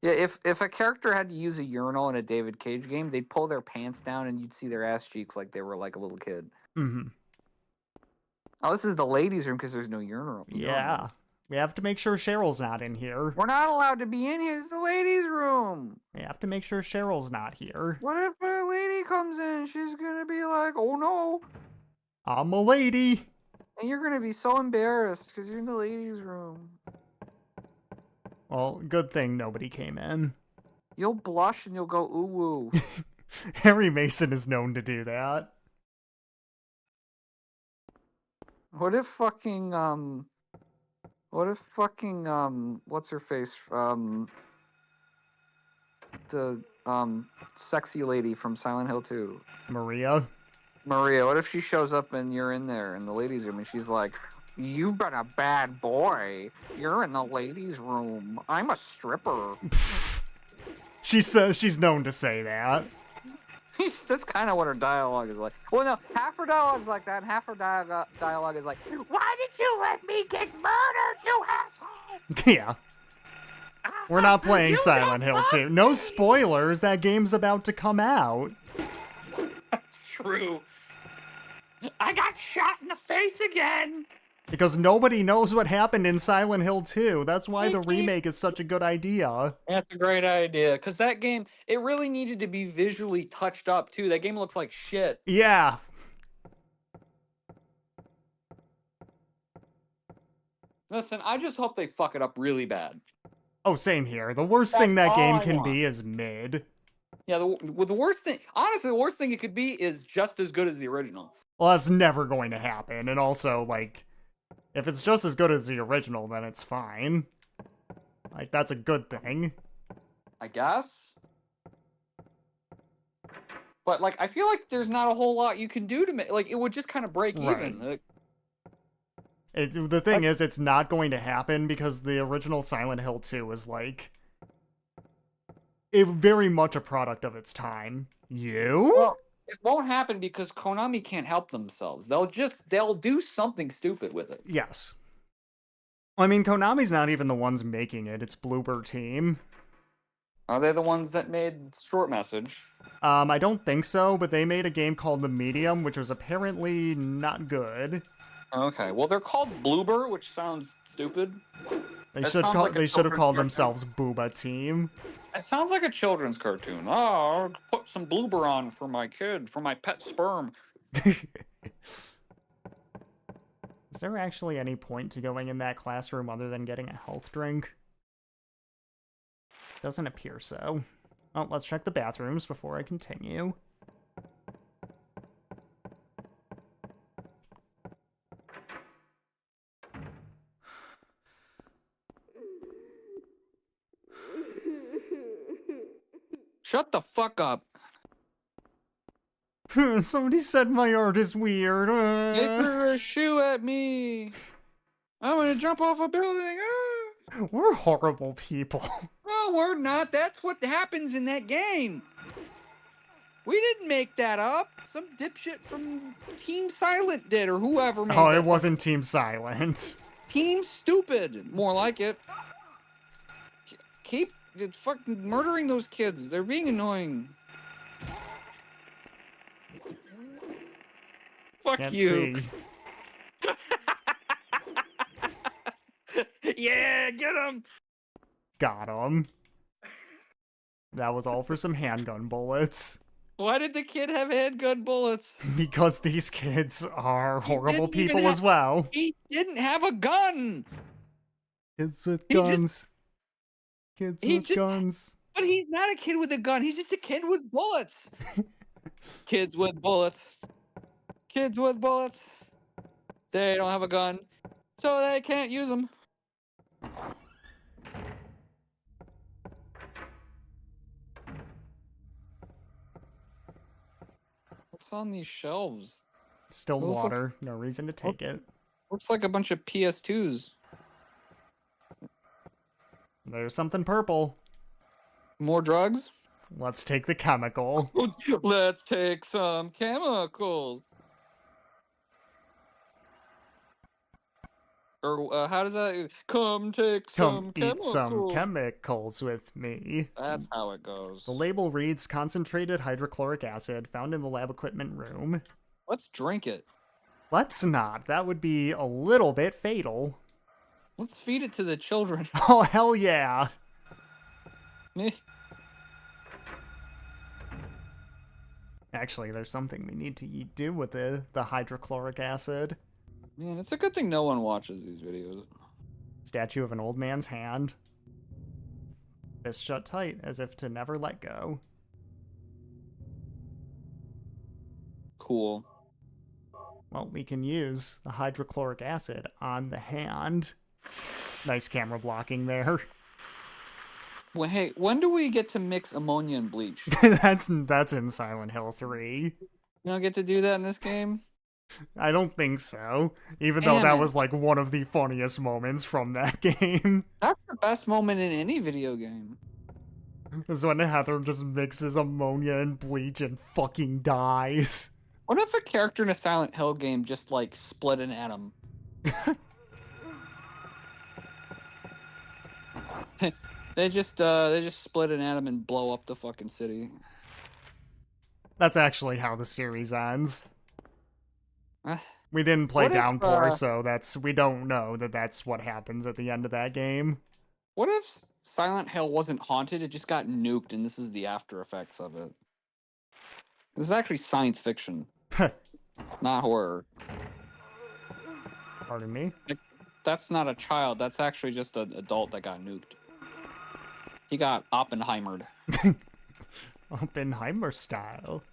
if a character had to use a urinal in a David Cage game, they'd pull their pants down and you'd see their ass cheeks like they were like a little kid. Mm-hmm. Oh, this is the ladies' room because there's no urinal. Yeah. We have to make sure Cheryl's not in here. We're not allowed to be in here. It's the ladies' room. We have to make sure Cheryl's not here. What if a lady comes in? She's gonna be like, "Oh no," I'm a lady. and you're gonna be so embarrassed because you're in the ladies' room. Well, good thing nobody came in. You'll blush and you'll go ooh woo. Harry Mason is known to do that. What if fucking what's her face? The sexy lady from Silent Hill 2. Maria. Maria, what if she shows up and you're in there in the ladies' room and she's like, "You've been a bad boy. You're in the ladies' room. I'm a stripper." She says she's known to say that. That's kind of what her dialogue is like. Well, no, half her dialogue's like that, and half her dialogue is like, "Why did you let me get murdered, you asshole?" Yeah. We're not playing You Silent don't Hill 2. love No me! spoilers, that game's about to come out. That's true. I got shot in the face again. Because nobody knows what happened in Silent Hill 2. That's why the Thank you. remake is such a good idea. That's a great idea, because that game, it really needed to be visually touched up, too. That game looks like shit. Yeah. Listen, I just hope they fuck it up really bad. Oh, same here. The worst That's thing that all game I can want. be is mid. Yeah, the worst thing, honestly, the worst thing it could be is just as good as the original. Well, that's never going to happen. And also, like, If it's just as good as the original, then it's fine. Like, that's a good thing. I guess. But, like, I feel like there's not a whole lot you can do to make... Like, it would just kind of break even. Right. Like, The thing is, it's not going to happen because the original Silent Hill 2 is, like... very much a product of its time. You? well, it won't happen because Konami can't help themselves. They'll do something stupid with it. Yes. I mean, Konami's not even the ones making it. It's Bloober Team. Are they the ones that made Short Message? I don't think so, but they made a game called The Medium, which was apparently not good. Okay, well, they're called Bloober, which sounds stupid. They That should sounds like a they should have children's called cartoon. themselves Booba Team. It sounds like a children's cartoon. Oh, I'll put some Bloober on for my kid, for my pet sperm. Is there actually any point to going in that classroom other than getting a health drink? Doesn't appear so. Well, let's check the bathrooms before I continue. Shut the fuck up. Somebody said my art is weird. They threw a shoe at me. I'm gonna jump off a building. Ah. We're horrible people. No, we're not. That's what happens in that game. We didn't make that up. Some dipshit from Team Silent did, or whoever made Oh, that it wasn't Team Silent. Team Stupid. More like it. Keep fucking murdering those kids. They're being annoying. Fuck Can't you. see. Yeah, get him. Got him. That was all for some handgun bullets. Why did the kid have handgun bullets? Because these kids are horrible didn't even people as well. He didn't have a gun. Kids with He just- guns. Kids he with just- guns. But he's not a kid with a gun. He's just a kid with bullets. Kids with bullets. Kids with bullets. They don't have a gun, so they can't use them. What's on these shelves? Still Those look- water. No reason to take it. Looks like a bunch of PS2s. There's something purple. More drugs? Let's take the chemical. Let's take some chemicals. Or how does that? Come take Come some eat some chemicals. chemicals with me. That's how it goes. The label reads concentrated hydrochloric acid found in the lab equipment room. Let's drink it. Let's not. That would be a little bit fatal. Let's feed it to the children. Oh, hell yeah. Meh. Actually, there's something we need to do with the hydrochloric acid. Man, it's a good thing no one watches these videos. Statue of an old man's hand. Fist shut tight, as if to never let go. Cool. Well, we can use the hydrochloric acid on the hand. Nice camera blocking there. Well, hey, when do we get to mix ammonia and bleach? That's in Silent Hill 3. You don't get to do that in this game? I don't think so. Even though Damn that it. was like one of the funniest moments from that game. That's the best moment in any video game. Is when Heather just mixes ammonia and bleach and fucking dies. What if a character in a Silent Hill game just like split an atom? They just split an atom and blow up the fucking city. That's actually how the series ends. Ah, We didn't play What if, Downpour, so we don't know that that's what happens at the end of that game. What if Silent Hill wasn't haunted? It just got nuked, and this is the after effects of it. This is actually science fiction, not horror. Pardon me? That's not a child. That's actually just an adult that got nuked. He got Oppenheimered. Oppenheimer style.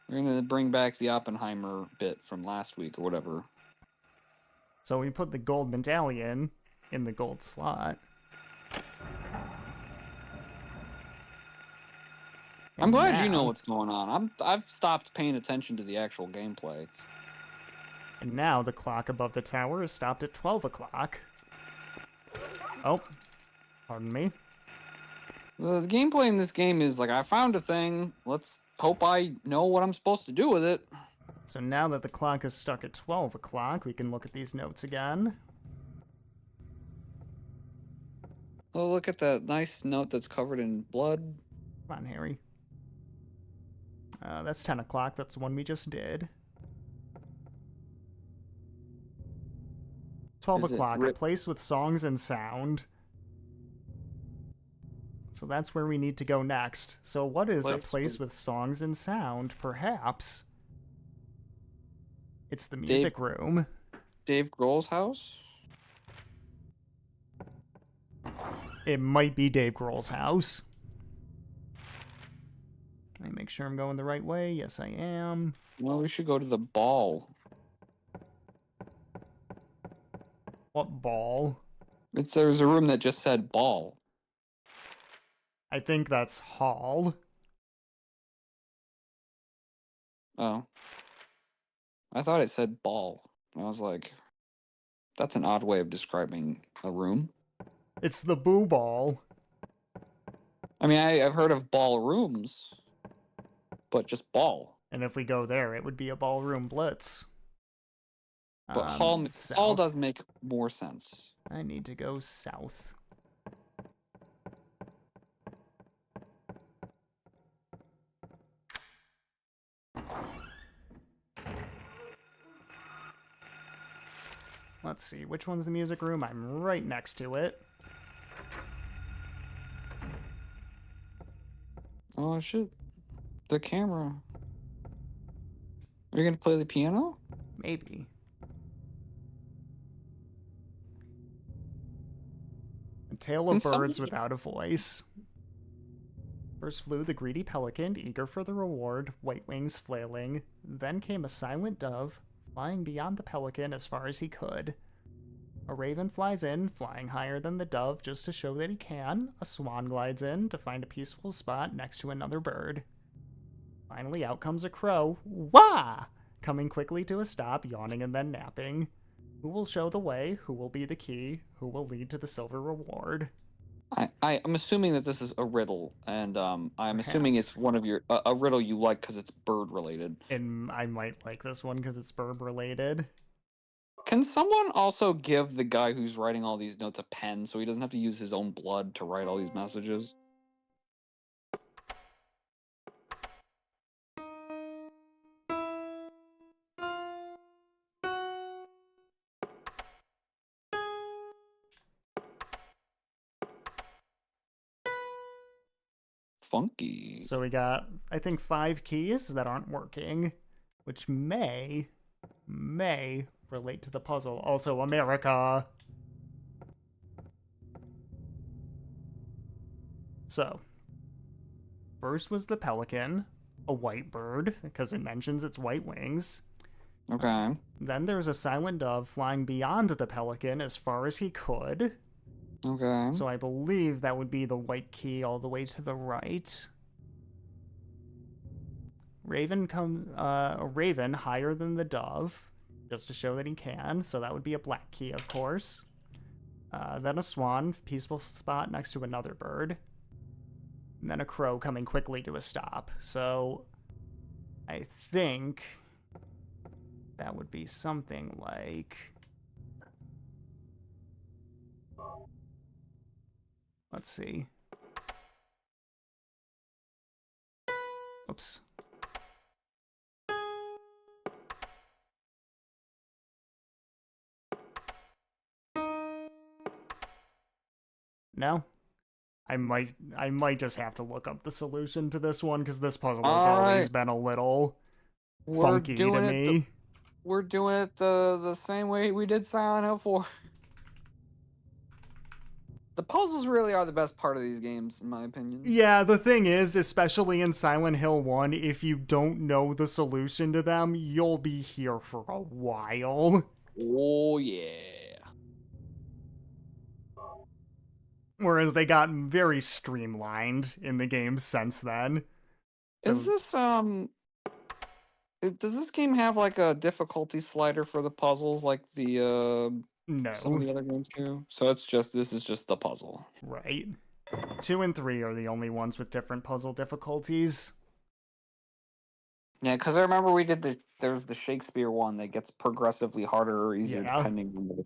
We're gonna bring back the Oppenheimer bit from last week or whatever. So we put the gold medallion in the gold slot. I'm glad you now- know what's going on. I've stopped paying attention to the actual gameplay. And now the clock above the tower is stopped at 12 o'clock. Oh, pardon me. The gameplay in this game is like, I found a thing. Let's hope I know what I'm supposed to do with it. So now that the clock is stuck at 12 o'clock, we can look at these notes again. Oh, look at that nice note that's covered in blood. Come on, Harry. That's 10 o'clock. That's the one we just did. 12 Is it o'clock, a rip- place with songs and sound. So that's where we need to go next. So what is a place with songs and sound? Perhaps it's the music room. Dave Grohl's house? It might be Dave Grohl's house. Let me make sure I'm going the right way. Yes, I am. Well, we should go to the ball. What ball? There's a room that just said ball. I think that's hall. Oh. I thought it said ball. I was like, that's an odd way of describing a room. It's the boo ball. I mean, I've heard of ballrooms, but just ball. And if we go there, it would be a ballroom blitz. But hall south. does make more sense. I need to go south. Let's see, which one's the music room? I'm right next to it. Oh shit. The camera. Are you gonna play the piano? Maybe. A tale of Can birds somebody- without a voice. First flew the greedy pelican, eager for the reward, white wings flailing. Then came a silent dove, flying beyond the pelican as far as he could. A raven flies in, flying higher than the dove just to show that he can. A swan glides in to find a peaceful spot next to another bird. Finally, out comes a crow. Wah! Coming quickly to a stop, yawning and then napping. Who will show the way? Who will be the key? Who will lead to the silver reward? I'm assuming that this is a riddle, and I'm assuming Perhaps. it's one of your a riddle you like because it's bird related. And I might like this one because it's bird related. Can someone also give the guy who's writing all these notes a pen so he doesn't have to use his own blood to write all these messages? Funky. So we got, I think, 5 keys that aren't working, which may relate to the puzzle. Also, America. So, first was the pelican, a white bird, because it mentions its white wings. Okay. Then there's a silent dove flying beyond the pelican as far as he could. Okay. So I believe that would be the white key all the way to the right. A raven higher than the dove, just to show that he can. So that would be a black key, of course. Then a swan, peaceful spot next to another bird. And then a crow coming quickly to a stop. So I think that would be something like... Let's see. Oops. No? I might just have to look up the solution to this one because this puzzle has always Alright. been a little We're funky to doing it me. We're doing it the same way we did Silent Hill 4. The puzzles really are the best part of these games, in my opinion. Yeah, the thing is, especially in Silent Hill 1, if you don't know the solution to them, you'll be here for a while. Oh yeah. Whereas they got very streamlined in the game since then. Is So this does this game have like a difficulty slider for the puzzles like the some of no, the other games do? So this is just the puzzle. right? 2 and 3 are the only ones with different puzzle difficulties. Yeah, because I remember there's the Shakespeare one that gets progressively harder or easier Yeah. depending on the.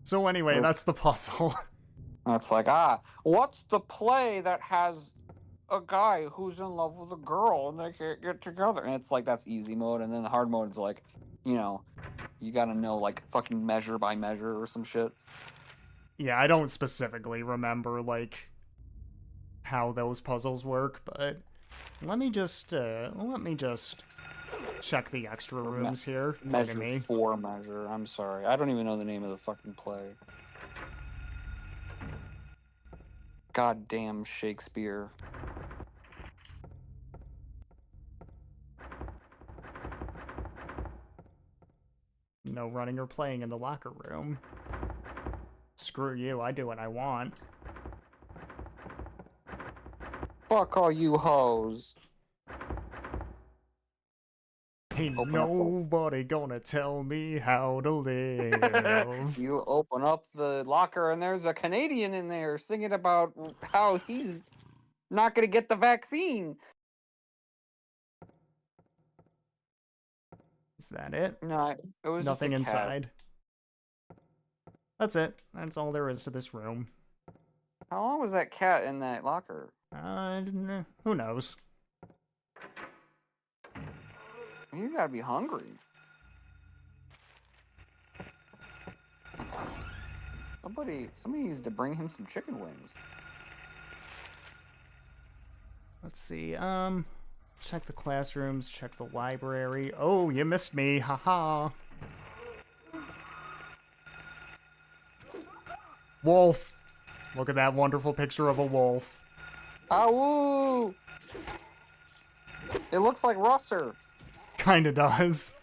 So anyway, Oh. that's the puzzle. It's like, what's the play that has a guy who's in love with a girl and they can't get together? And it's like, that's easy mode. And then the hard mode is like, you gotta know, like, fucking measure by measure or some shit. Yeah, I don't specifically remember, like, how those puzzles work, but let me just check the extra rooms here. Pardon me. Measure for measure. I'm sorry. I don't even know the name of the fucking play. Goddamn Shakespeare. No running or playing in the locker room. Screw you, I do what I want. Fuck all you hoes. Ain't Open up the- nobody gonna tell me how to live. You open up the locker and there's a Canadian in there singing about how he's not gonna get the vaccine. Is that it? No, it was Nothing just a cat. inside. That's it. That's all there is to this room. How long was that cat in that locker? Who knows? You gotta be hungry. Somebody needs to bring him some chicken wings. Let's see. Check the classrooms, check the library. Oh, you missed me. Haha. Wolf. Look at that wonderful picture of a wolf. Awoo! It looks like Russer. Kinda does.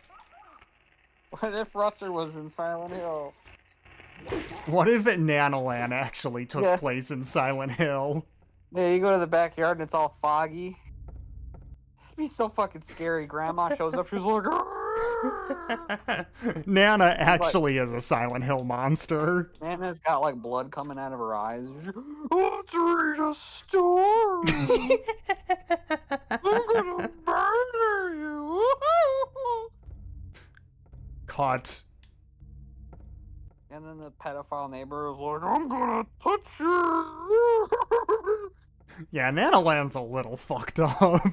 What if Russer was in Silent Hill? What if Nanoland actually took Yeah. place in Silent Hill? Yeah, you go to the backyard and it's all foggy. It'd be so fucking scary. Grandma shows up, she's like, Nana actually is a Silent Hill monster. Nana's got like blood coming out of her eyes. Let's read a story. I'm gonna murder you. Caught. And then the pedophile neighbor is like, I'm gonna touch you. Yeah, Nanoland's a little fucked up.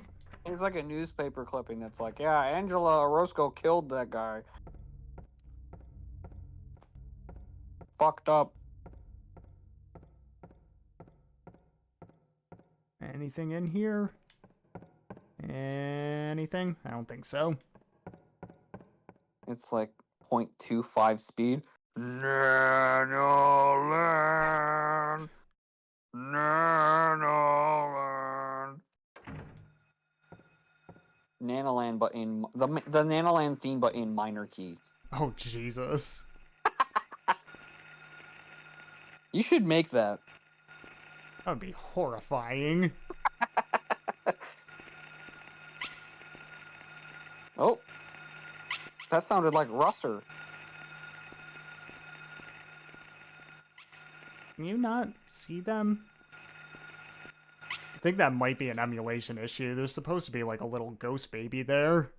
There's like a newspaper clipping that's like, yeah, Angela Orozco killed that guy. Fucked up. Anything in here? Anything? I don't think so. It's like 0.25 speed. Nanoland. Nanoland. Nanoland, but in the Nanoland theme, but in minor key. Oh, Jesus. You should make that. That would be horrifying. Oh, that sounded like Russer. Can you not see them? I think that might be an emulation issue. There's supposed to be like a little ghost baby there.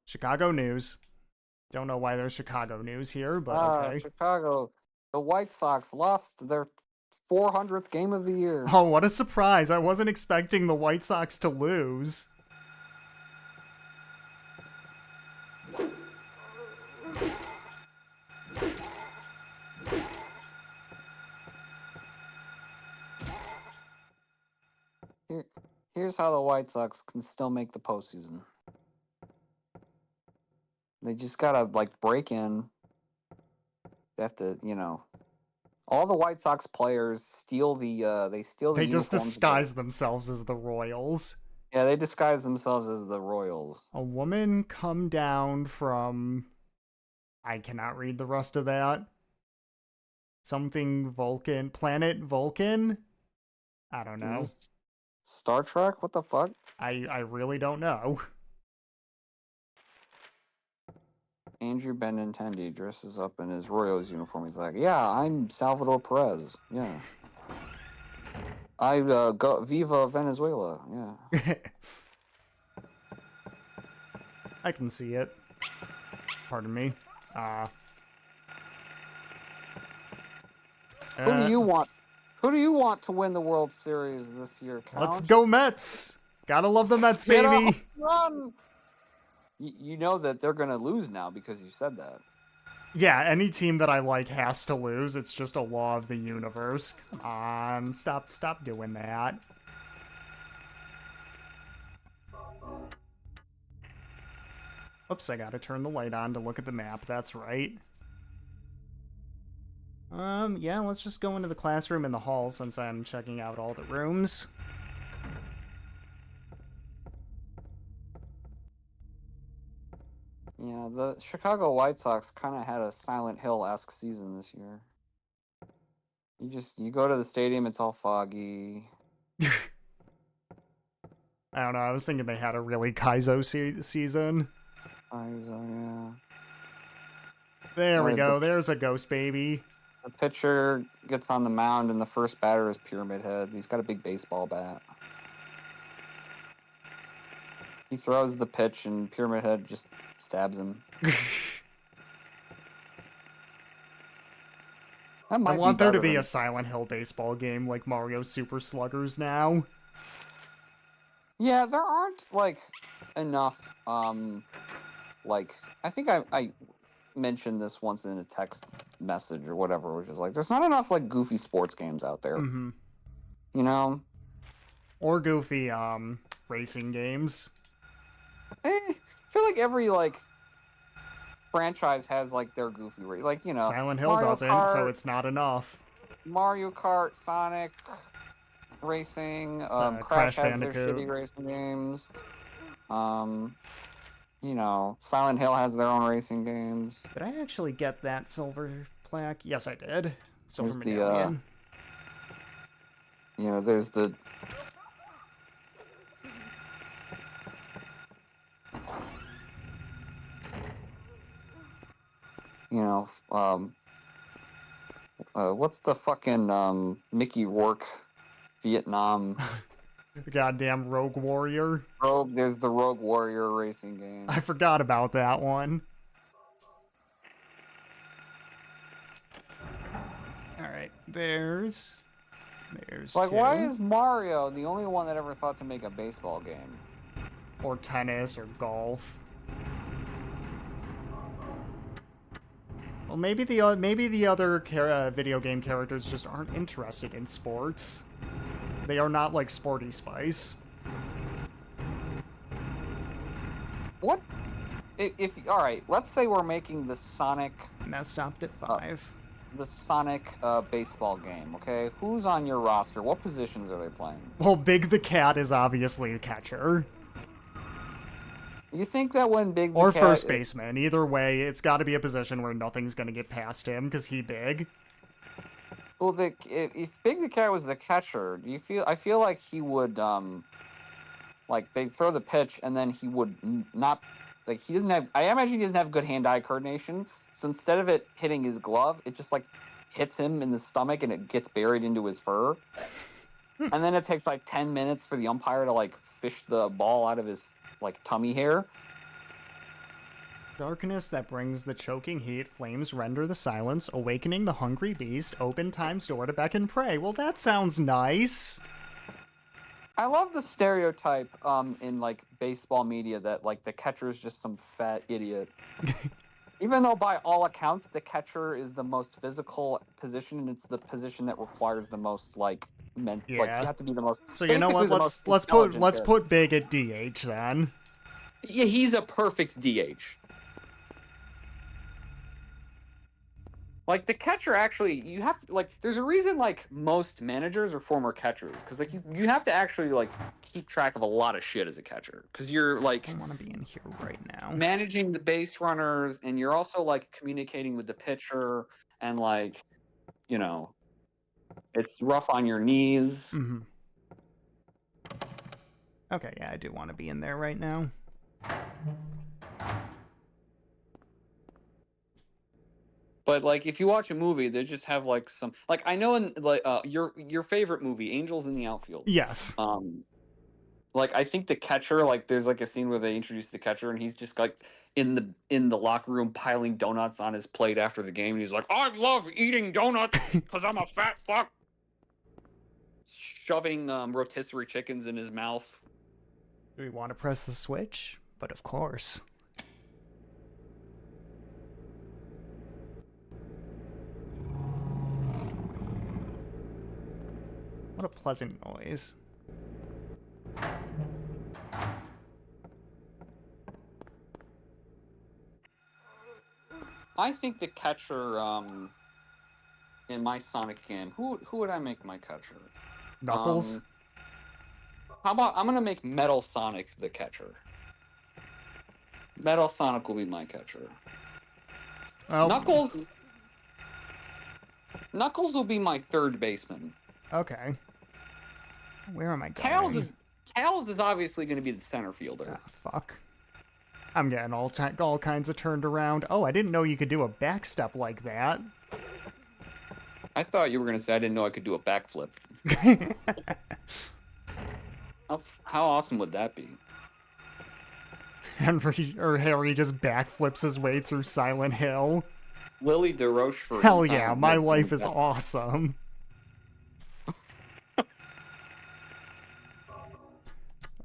Chicago news. Don't know why there's Chicago news here, but okay. Chicago. The White Sox lost their 400th game of the year. Oh, what a surprise. I wasn't expecting the White Sox to lose. Here's how the White Sox can still make the postseason. They just gotta like break in. They have to, all the White Sox players steal the They just uniforms of disguise themselves as the Royals. Yeah, they disguise themselves as the Royals. A woman come down from... I cannot read the rest of that. Something Vulcan. Planet Vulcan? I don't know. Is this Star Trek? What the fuck? I really don't know. Andrew Benintendi dresses up in his Royals uniform. He's like, yeah, I'm Salvador Perez. Yeah. I go Viva Venezuela. Yeah. I can see it. Pardon me. Who do you want? Who do you want to win the World Series this year, Count? Let's go Mets! Gotta love the Mets, Get baby! off, run! You know that they're gonna lose now because you said that. Yeah, any team that I like has to lose. It's just a law of the universe. Come on, stop doing that. Oops, I gotta turn the light on to look at the map, that's right. Yeah, let's just go into the classroom in the hall since I'm checking out all the rooms. Yeah, the Chicago White Sox kind of had a Silent Hill-esque season this year. You go to the stadium, it's all foggy. I don't know, I was thinking they had a really Kaizo season. Yeah. There we Right, go, there's a ghost baby. The pitcher gets on the mound, and the first batter is Pyramid Head. He's got a big baseball bat. He throws the pitch, and Pyramid Head just stabs him. That might I want be there to better be than- a Silent Hill baseball game like Mario Super Sluggers now. Yeah, there aren't like enough. Like I think I mentioned this once in a text message or whatever, which is like there's not enough like goofy sports games out there. Mm-hmm. You know, Or goofy racing games. I feel like every like franchise has like their goofy like Silent Hill Mario doesn't, Kart, so it's not enough. Mario Kart, Sonic Racing, Crash Crash has their Bandicoot. shitty racing games. Silent Hill has their own racing games. Did I actually get that silver plaque? Yes, I did. Silver There's the, medallion. There's the what's the fucking Mickey Rourke Vietnam The goddamn Rogue Warrior. Rogue? There's the Rogue Warrior racing game. I forgot about that one. Alright, there's Like, two. why is Mario the only one that ever thought to make a baseball game? Or tennis, or golf. Well, maybe the other video game characters just aren't interested in sports. They are not like Sporty Spice. What? If all right, let's say we're making the Sonic And that stopped at 5. Baseball game. Okay, who's on your roster? What positions are they playing? Well, Big the Cat is obviously a catcher. You think that when Big the Or Cat, first baseman. Either way, it's got to be a position where nothing's going to get past him because he big. Well, if Big the Cat was the catcher, I feel like he would like they throw the pitch and then he would not like he doesn't have. I imagine he doesn't have good hand-eye coordination. So instead of it hitting his glove, it just like hits him in the stomach and it gets buried into his fur. And then it takes like 10 minutes for the umpire to like fish the ball out of his like tummy hair. Darkness that brings the choking heat, flames render the silence, awakening the hungry beast, open time's door to beck and pray. Well, that sounds nice. I love the stereotype in like baseball media that like the catcher is just some fat idiot. Even though by all accounts the catcher is the most physical position and it's the position that requires the most like like you have to be the most. So you know what? Let's put Big at DH then. Yeah, he's a perfect DH. Like the catcher, actually, you have to like. There's a reason like most managers are former catchers, because like you have to actually like keep track of a lot of shit as a catcher, because you're like I want to be in here right now. managing the base runners, and you're also like communicating with the pitcher, and like you know, it's rough on your knees. Mm-hmm. Okay, yeah, I do want to be in there right now. But like if you watch a movie, they just have like some like I know in like your favorite movie, Angels in the Outfield. Yes. Like I think the catcher, like there's like a scene where they introduce the catcher and he's just like in the locker room piling donuts on his plate after the game, and he's like, I love eating donuts because I'm a fat fuck. Shoving rotisserie chickens in his mouth. Do we want to press the switch? But of course. What a pleasant noise. I think the catcher in my Sonic game, who would I make my catcher? Knuckles? How about I'm gonna make Metal Sonic the catcher. Metal Sonic will be my catcher. Well, Knuckles will be my third baseman. okay. Where am I going? Tails is obviously going to be the center fielder. Ah, fuck. I'm getting all kinds of turned around. Oh, I didn't know you could do a back step like that. I thought you were going to say I didn't know I could do a backflip. How awesome would that be? Harry just backflips his way through Silent Hill. Lily DeRochefort. Hell yeah, my life is awesome.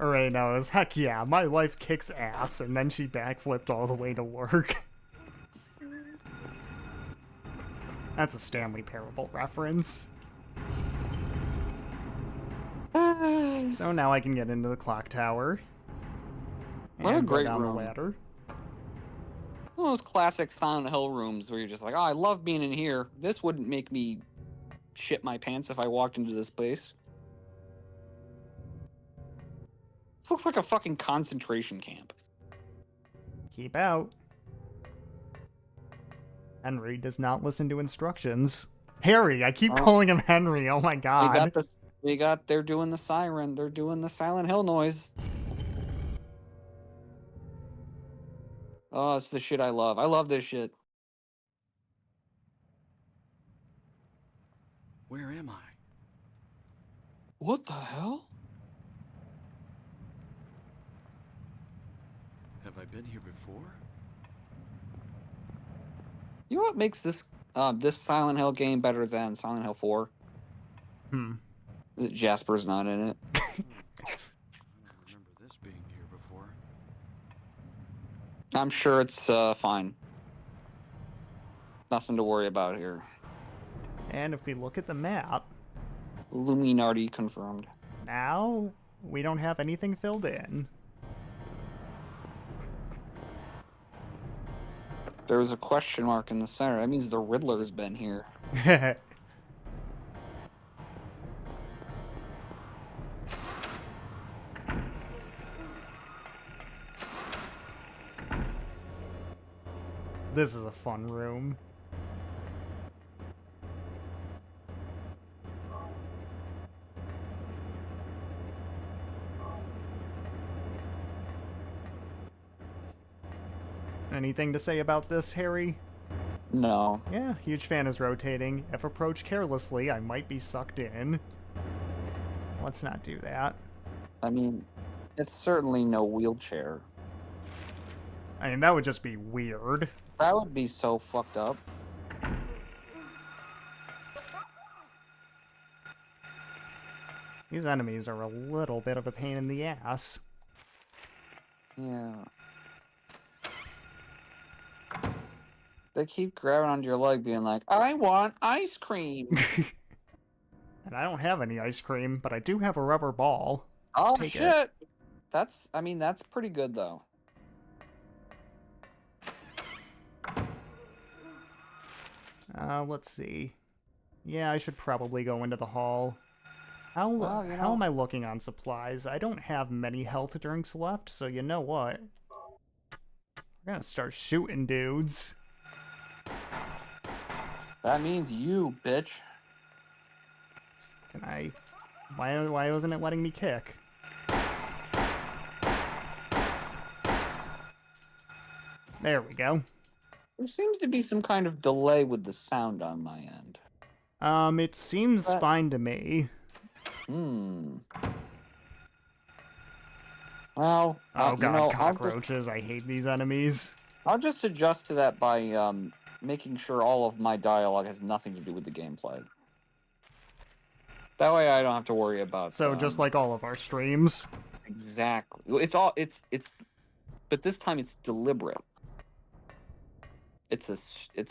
Alright, now is heck yeah, my life kicks ass, and then she backflipped all the way to work. That's a Stanley Parable reference. So now I can get into the clock tower. What a and go great down room. the ladder. One of those classic Silent Hill rooms where you're just like, oh, I love being in here. This wouldn't make me shit my pants if I walked into this place. This looks like a fucking concentration camp. Keep out. Henry does not listen to instructions. Harry, I keep calling him Henry. Oh my god. They're doing the siren. They're doing the Silent Hill noise. Oh, it's the shit I love. I love this shit. Where am I? What the hell? Have I been here before? You know what makes this Silent Hill game better than Silent Hill 4? Is that Jasper's not in it. I don't remember this being here before. I'm sure it's fine. Nothing to worry about here. And if we look at the map, Illuminati confirmed. now we don't have anything filled in. There was a question mark in the center. That means the Riddler's been here. This is a fun room. Anything to say about this, Harry? No. Yeah, huge fan is rotating. If approached carelessly, I might be sucked in. Let's not do that. I mean, it's certainly no wheelchair. I mean, that would just be weird. That would be so fucked up. These enemies are a little bit of a pain in the ass. Yeah. They keep grabbing onto your leg being like, I want ice cream. And I don't have any ice cream, but I do have a rubber ball. Let's Oh take shit. it. That's pretty good though. Let's see. Yeah, I should probably go into the hall. How Well, you how know- am I looking on supplies? I don't have many health drinks left, so you know what? We're gonna start shooting dudes. That means you, bitch. Can I... Why wasn't it letting me kick? There we go. There seems to be some kind of delay with the sound on my end. It seems But- fine to me. Well, Oh you god, know, cockroaches. I hate these enemies. I'll just adjust to that by making sure all of my dialogue has nothing to do with the gameplay. That way I don't have to worry about... So just like all of our streams. Exactly. It's but this time it's deliberate. It's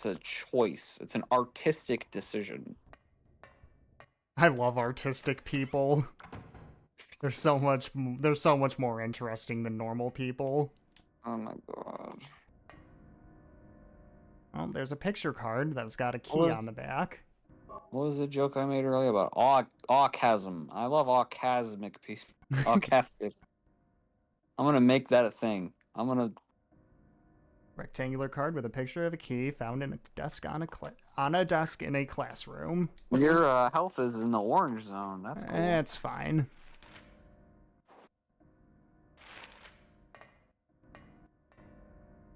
a choice. It's an artistic decision. I love artistic people. They're so much more interesting than normal people. Oh my god. Oh, there's a picture card that's got a key Was- on the back. What was the joke I made earlier about orgasm? I love orgasmic piece. Orgastic. I'm gonna make that a thing. I'm gonna... Rectangular card with a picture of a key found in a desk on a desk in a classroom. Your health is in the orange zone. That's cool. It's fine.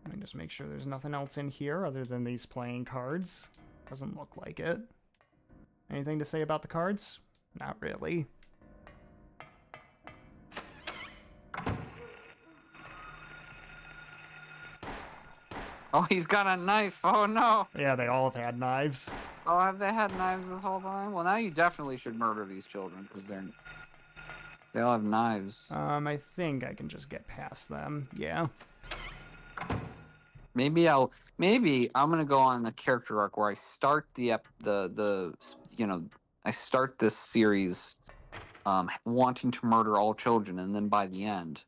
Let me just make sure there's nothing else in here other than these playing cards. Doesn't look like it. Anything to say about the cards? Not really. Oh, he's got a knife. Oh no. Yeah, they all have had knives. Oh, have they had knives this whole time? Well, now you definitely should murder these children because they all have knives. I think I can just get past them. Yeah. Maybe I'm gonna go on the character arc where I start I start this series wanting to murder all children, and then by the end,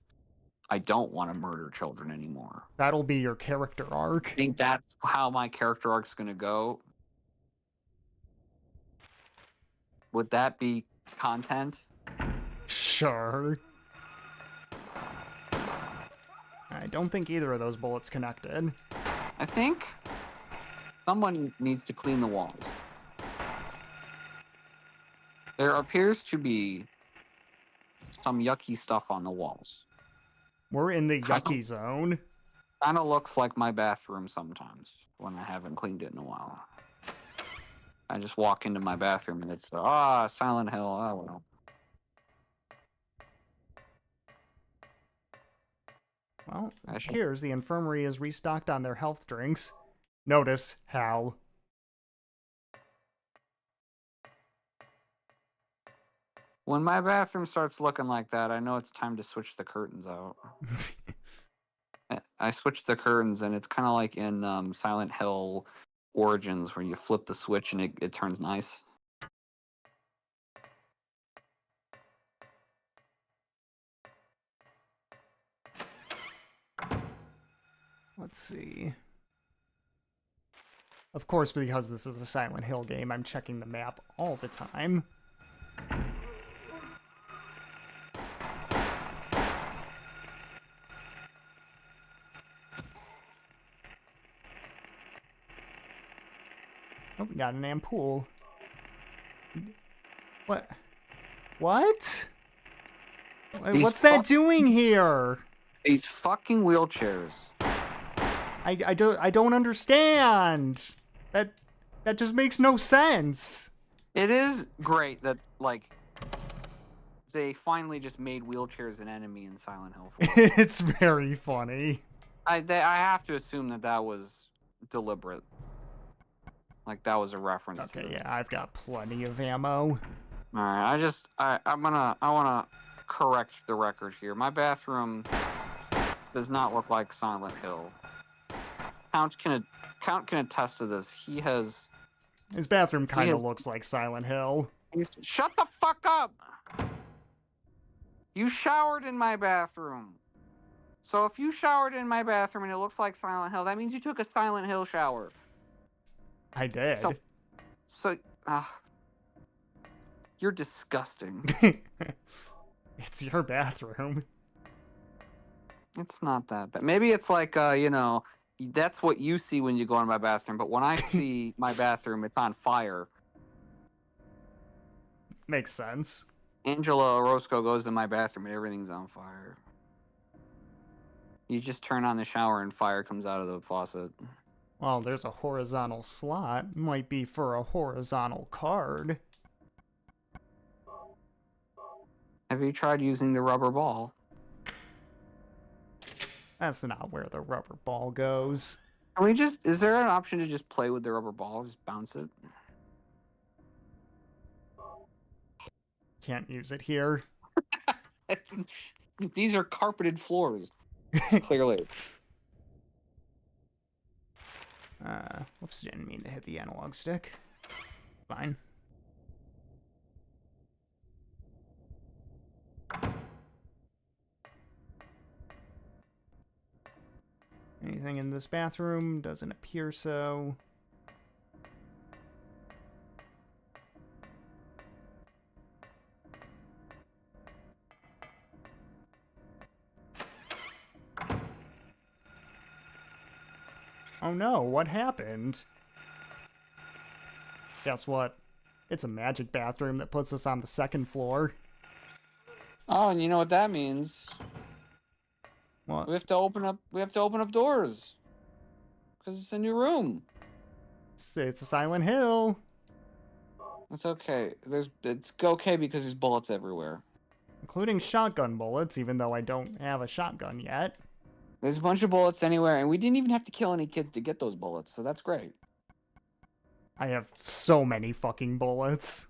I don't want to murder children anymore. That'll be your character I arc. think that's how my character arc's gonna go. Would that be content? Sure. I don't think either of those bullets connected. I think someone needs to clean the walls. There appears to be some yucky stuff on the walls. We're in the yucky zone. Kind of looks like my bathroom sometimes when I haven't cleaned it in a while. I just walk into my bathroom and it's Silent Hill. Oh well. Well, I it should- appears the infirmary is restocked on their health drinks. Notice, Hal. When my bathroom starts looking like that, I know it's time to switch the curtains out. I switch the curtains, and it's kind of like in Silent Hill Origins, where you flip the switch and it turns nice. Let's see. Of course, because this is a Silent Hill game, I'm checking the map all the time. Oh, we got an ampoule. What? What? These What's that fuck- doing here? These fucking wheelchairs. I don't understand. That just makes no sense. It is great that they finally just made wheelchairs an enemy in Silent Hill 4. It's very funny. I have to assume that was deliberate. Like that was a reference. Okay, to yeah, I've got plenty of ammo. All right, I wanna correct the record here. My bathroom does not look like Silent Hill. Count can attest to this. His bathroom kind of has- looks like Silent Hill. Shut the fuck up! You showered in my bathroom. So if you showered in my bathroom and it looks like Silent Hill, that means you took a Silent Hill shower. I did. So, you're disgusting. It's your bathroom. It's not that bad. Maybe it's like, that's what you see when you go in my bathroom. But when I see my bathroom, it's on fire. Makes sense. Angela Orozco goes to my bathroom and everything's on fire. You just turn on the shower and fire comes out of the faucet. Well, there's a horizontal slot. Might be for a horizontal card. Have you tried using the rubber ball? That's not where the rubber ball goes. Is there an option to just play with the rubber ball? Just bounce it? Can't use it here. These are carpeted floors. Clearly. Whoops, didn't mean to hit the analog stick. Fine. Anything in this bathroom? Doesn't appear so. Oh no, what happened? Guess what? It's a magic bathroom that puts us on the second floor. Oh, and you know what that means? What? We have to open up doors. Because it's a new room. It's a Silent Hill. It's okay. It's okay because there's bullets everywhere. Including shotgun bullets, even though I don't have a shotgun yet. There's a bunch of bullets anywhere, and we didn't even have to kill any kids to get those bullets, so that's great. I have so many fucking bullets.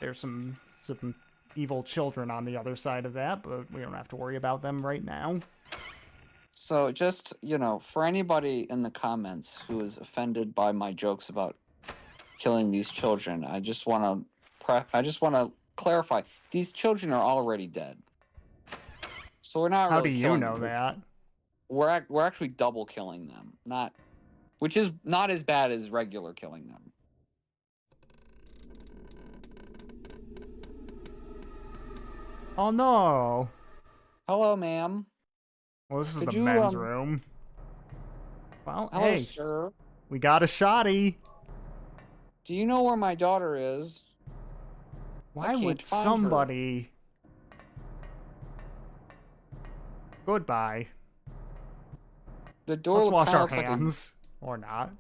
There's some evil children on the other side of that, but we don't have to worry about them right now. So just, for anybody in the comments who is offended by my jokes about killing these children, I just want to clarify, these children are already dead. So we're not How really do you killing know them. that? We're actually double killing them, which is not as bad as regular killing them. Oh no. Hello, ma'am. Well, this is Could the you, men's room. Well, Hello, hey, sir. we got a shotty. Do you know where my daughter is? Why can't would find her. somebody... Goodbye. The door Let's wash kinda our looks like a- hands. Or not.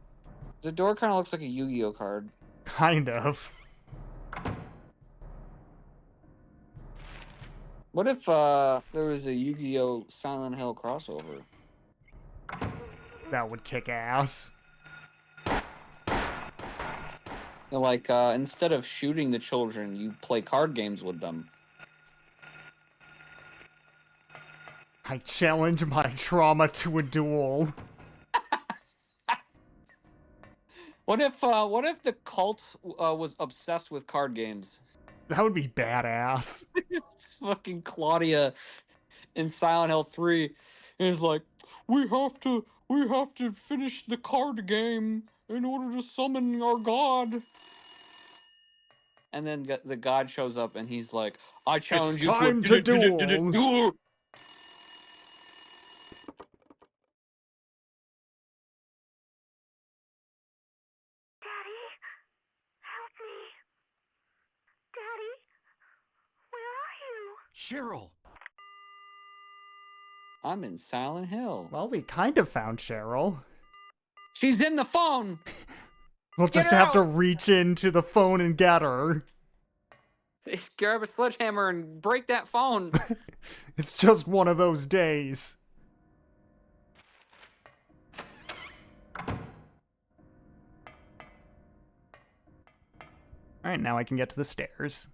the door kind of looks like a Yu-Gi-Oh card. Kind of. What if there was a Yu-Gi-Oh Silent Hill crossover? That would kick ass. Like, instead of shooting the children, you play card games with them. I challenge my trauma to a duel. What if the cult was obsessed with card games? That would be badass. Fucking Claudia in Silent Hill 3 is like, we have to finish the card game in order to summon our god. And then the god shows up and he's like, I challenge It's you time to a to duel. duel. Daddy, help me. Daddy, where are you? Cheryl! I'm in Silent Hill. Well, we kind of found Cheryl. She's in the phone. We'll Get just her have to out. reach into the phone and get her. Grab a sledgehammer and break that phone. It's just one of those days. Alright, now I can get to the stairs.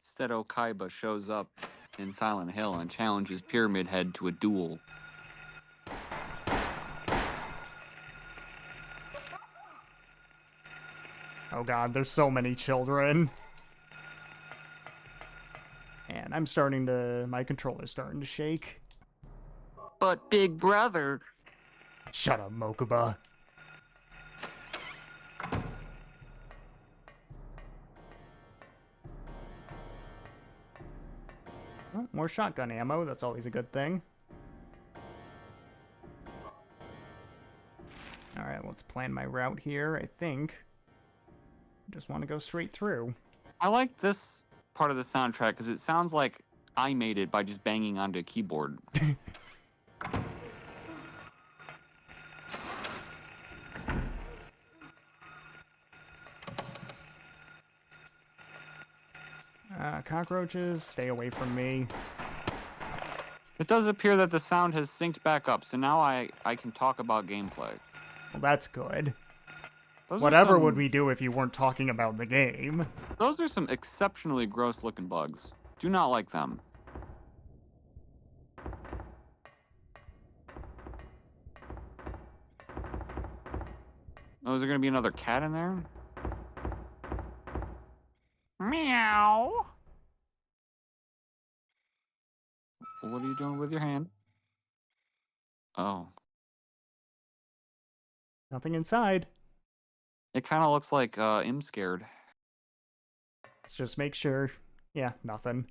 Seto Kaiba shows up in Silent Hill and challenges Pyramid Head to a duel. Oh god, there's so many children. And my controller's starting to shake. But Big Brother. Shut up, Mokuba. Oh, more shotgun ammo, that's always a good thing. Alright, let's plan my route here, I think. Just want to go straight through. I like this part of the soundtrack because it sounds like I made it by just banging onto a keyboard. Cockroaches, stay away from me. It does appear that the sound has synced back up, so now I can talk about gameplay. Well, that's good. Those are Whatever would we do if you weren't talking about the game? Those are some exceptionally gross-looking bugs. Do not like them. Oh, is there going to be another cat in there? Meow. What are you doing with your hand? Oh. Nothing inside. It kind of looks like I'm scared. Let's just make sure. Yeah, nothing.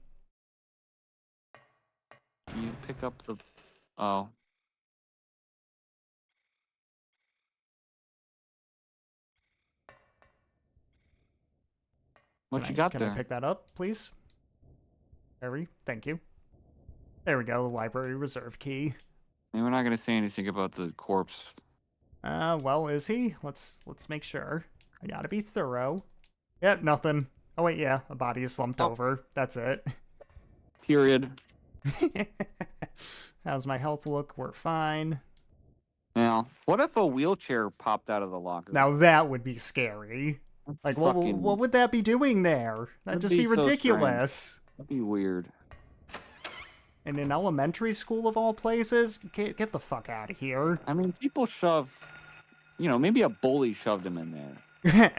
You pick up the... Oh. What you got Can there? I pick that up, please? Thank you. There we go, the library reserve key. And we're not going to say anything about the corpse. Well, is he? Let's make sure. I gotta be thorough. Yep, nothing. Oh wait, yeah, a body is slumped over. That's it. Period. How's my health look? We're fine. Now, what if a wheelchair popped out of the locker? Now that would be scary. Like, what would that be doing there? That'd just be so ridiculous. That'd be weird. In an elementary school of all places? Get the fuck out of here. I mean, people shove... You know, maybe a bully shoved him in there.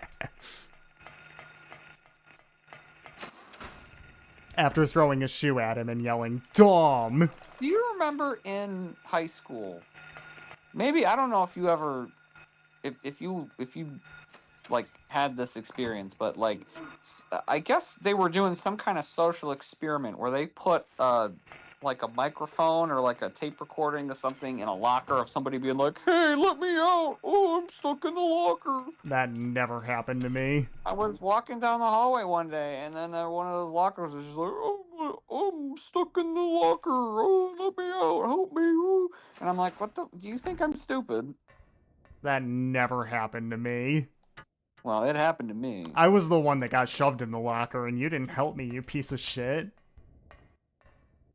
After throwing a shoe at him and yelling, "Dom!" Do you remember in high school? Maybe, I don't know if you ever... If you like, had this experience, but, like, I guess they were doing some kind of social experiment where they put... like a microphone or like a tape recording or something in a locker of somebody being like, "Hey, let me out! Oh, I'm stuck in the locker." That never happened to me. I was walking down the hallway one day, and then one of those lockers was just like, "Oh, I'm stuck in the locker. Oh, let me out! Help me!" Oh. And I'm like, "What the? Do you think I'm stupid?" That never happened to me. Well, it happened to me. I was the one that got shoved in the locker, and you didn't help me, you piece of shit.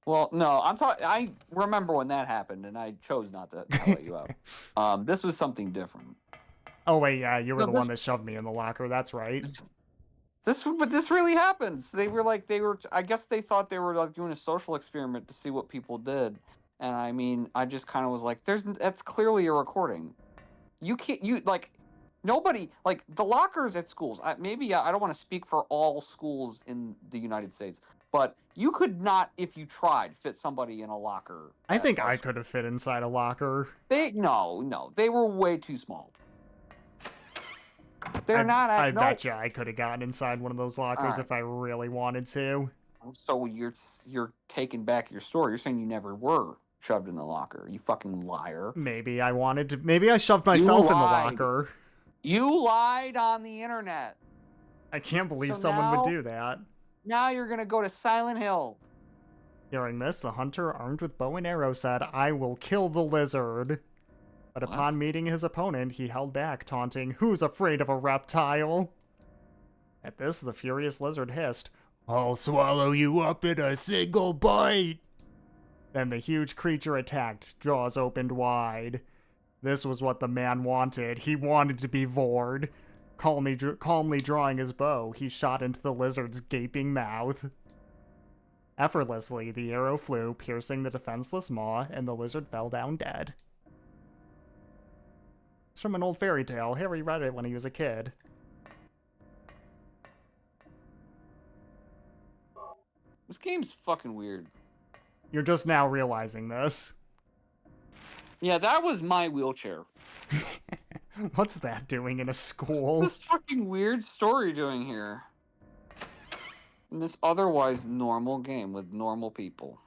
Well, no, I remember when that happened, and I chose not to let you out. This was something different. Oh wait, yeah, you were the one that shoved me in the locker. That's right. But this really happens. I guess they thought they were like doing a social experiment to see what people did, and I mean, I just kind of was like, that's clearly a recording. Nobody, like, the lockers at schools. I don't want to speak for all schools in the United States, but you could not, if you tried, fit somebody in a locker. I think I could have fit inside a locker. No, they were way too small. I bet you I could have gotten inside one of those lockers if I really wanted to. So you're taking back your story. You're saying you never were shoved in the locker. You fucking liar. Maybe I wanted to. Maybe I shoved myself in the locker. You lied on the internet. I can't believe someone would do that. Now you're gonna go to Silent Hill. Hearing this, the hunter armed with bow and arrow said, "I will kill the lizard." But upon meeting his opponent, he held back, taunting, "Who's afraid of a reptile?" At this, the furious lizard hissed, "I'll swallow you up in a single bite." Then the huge creature attacked, jaws opened wide. This was what the man wanted. He wanted to be vored. Calmly drawing his bow, he shot into the lizard's gaping mouth. Effortlessly, the arrow flew, piercing the defenseless maw, and the lizard fell down dead. It's from an old fairy tale. Harry read it when he was a kid. This game's fucking weird. You're just now realizing this. Yeah, that was my wheelchair. What's that doing in a school? This fucking weird story doing here. In this otherwise normal game with normal people.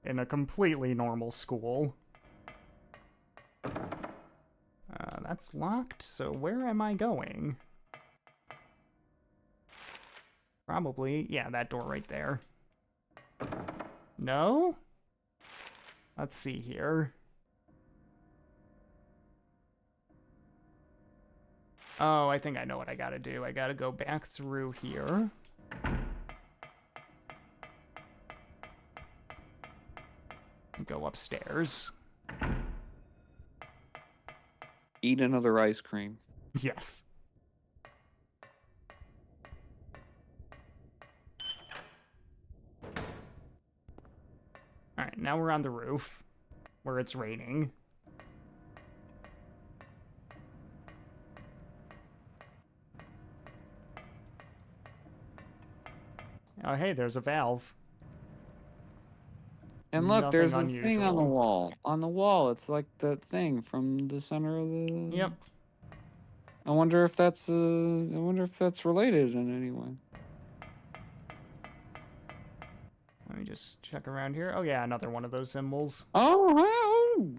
In a completely normal school. That's locked, so where am I going? Probably, yeah, that door right there. No? Let's see here. Oh, I think I know what I gotta do. I gotta go back through here. Go upstairs. Eat another ice cream. Yes. Alright, now we're on the roof, where it's raining. Oh, hey, there's a valve. And look, Nothing there's a thing on the unusual. wall. On the wall, it's like the thing from the center of the. Yep. I wonder if that's related in any way. Let me just check around here. Oh yeah, another one of those symbols. Oh,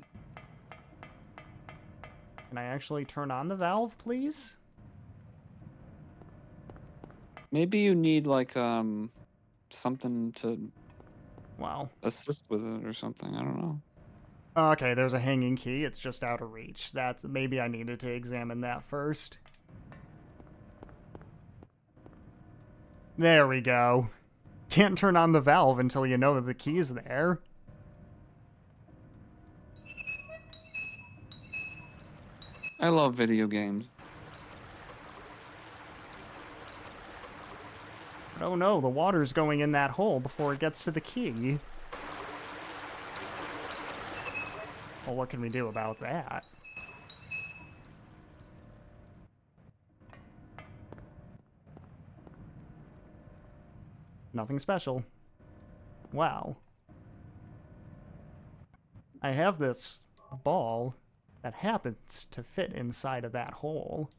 Can I actually turn on the valve, please? maybe you need like something to Wow. assist with it or something. I don't know. Okay, there's a hanging key. It's just out of reach. That's maybe I needed to examine that first. There we go. Can't turn on the valve until you know that the key's there. I love video games. But oh no, the water's going in that hole before it gets to the key. Well, what can we do about that? Nothing special. Wow. I have this ball that happens to fit inside of that hole.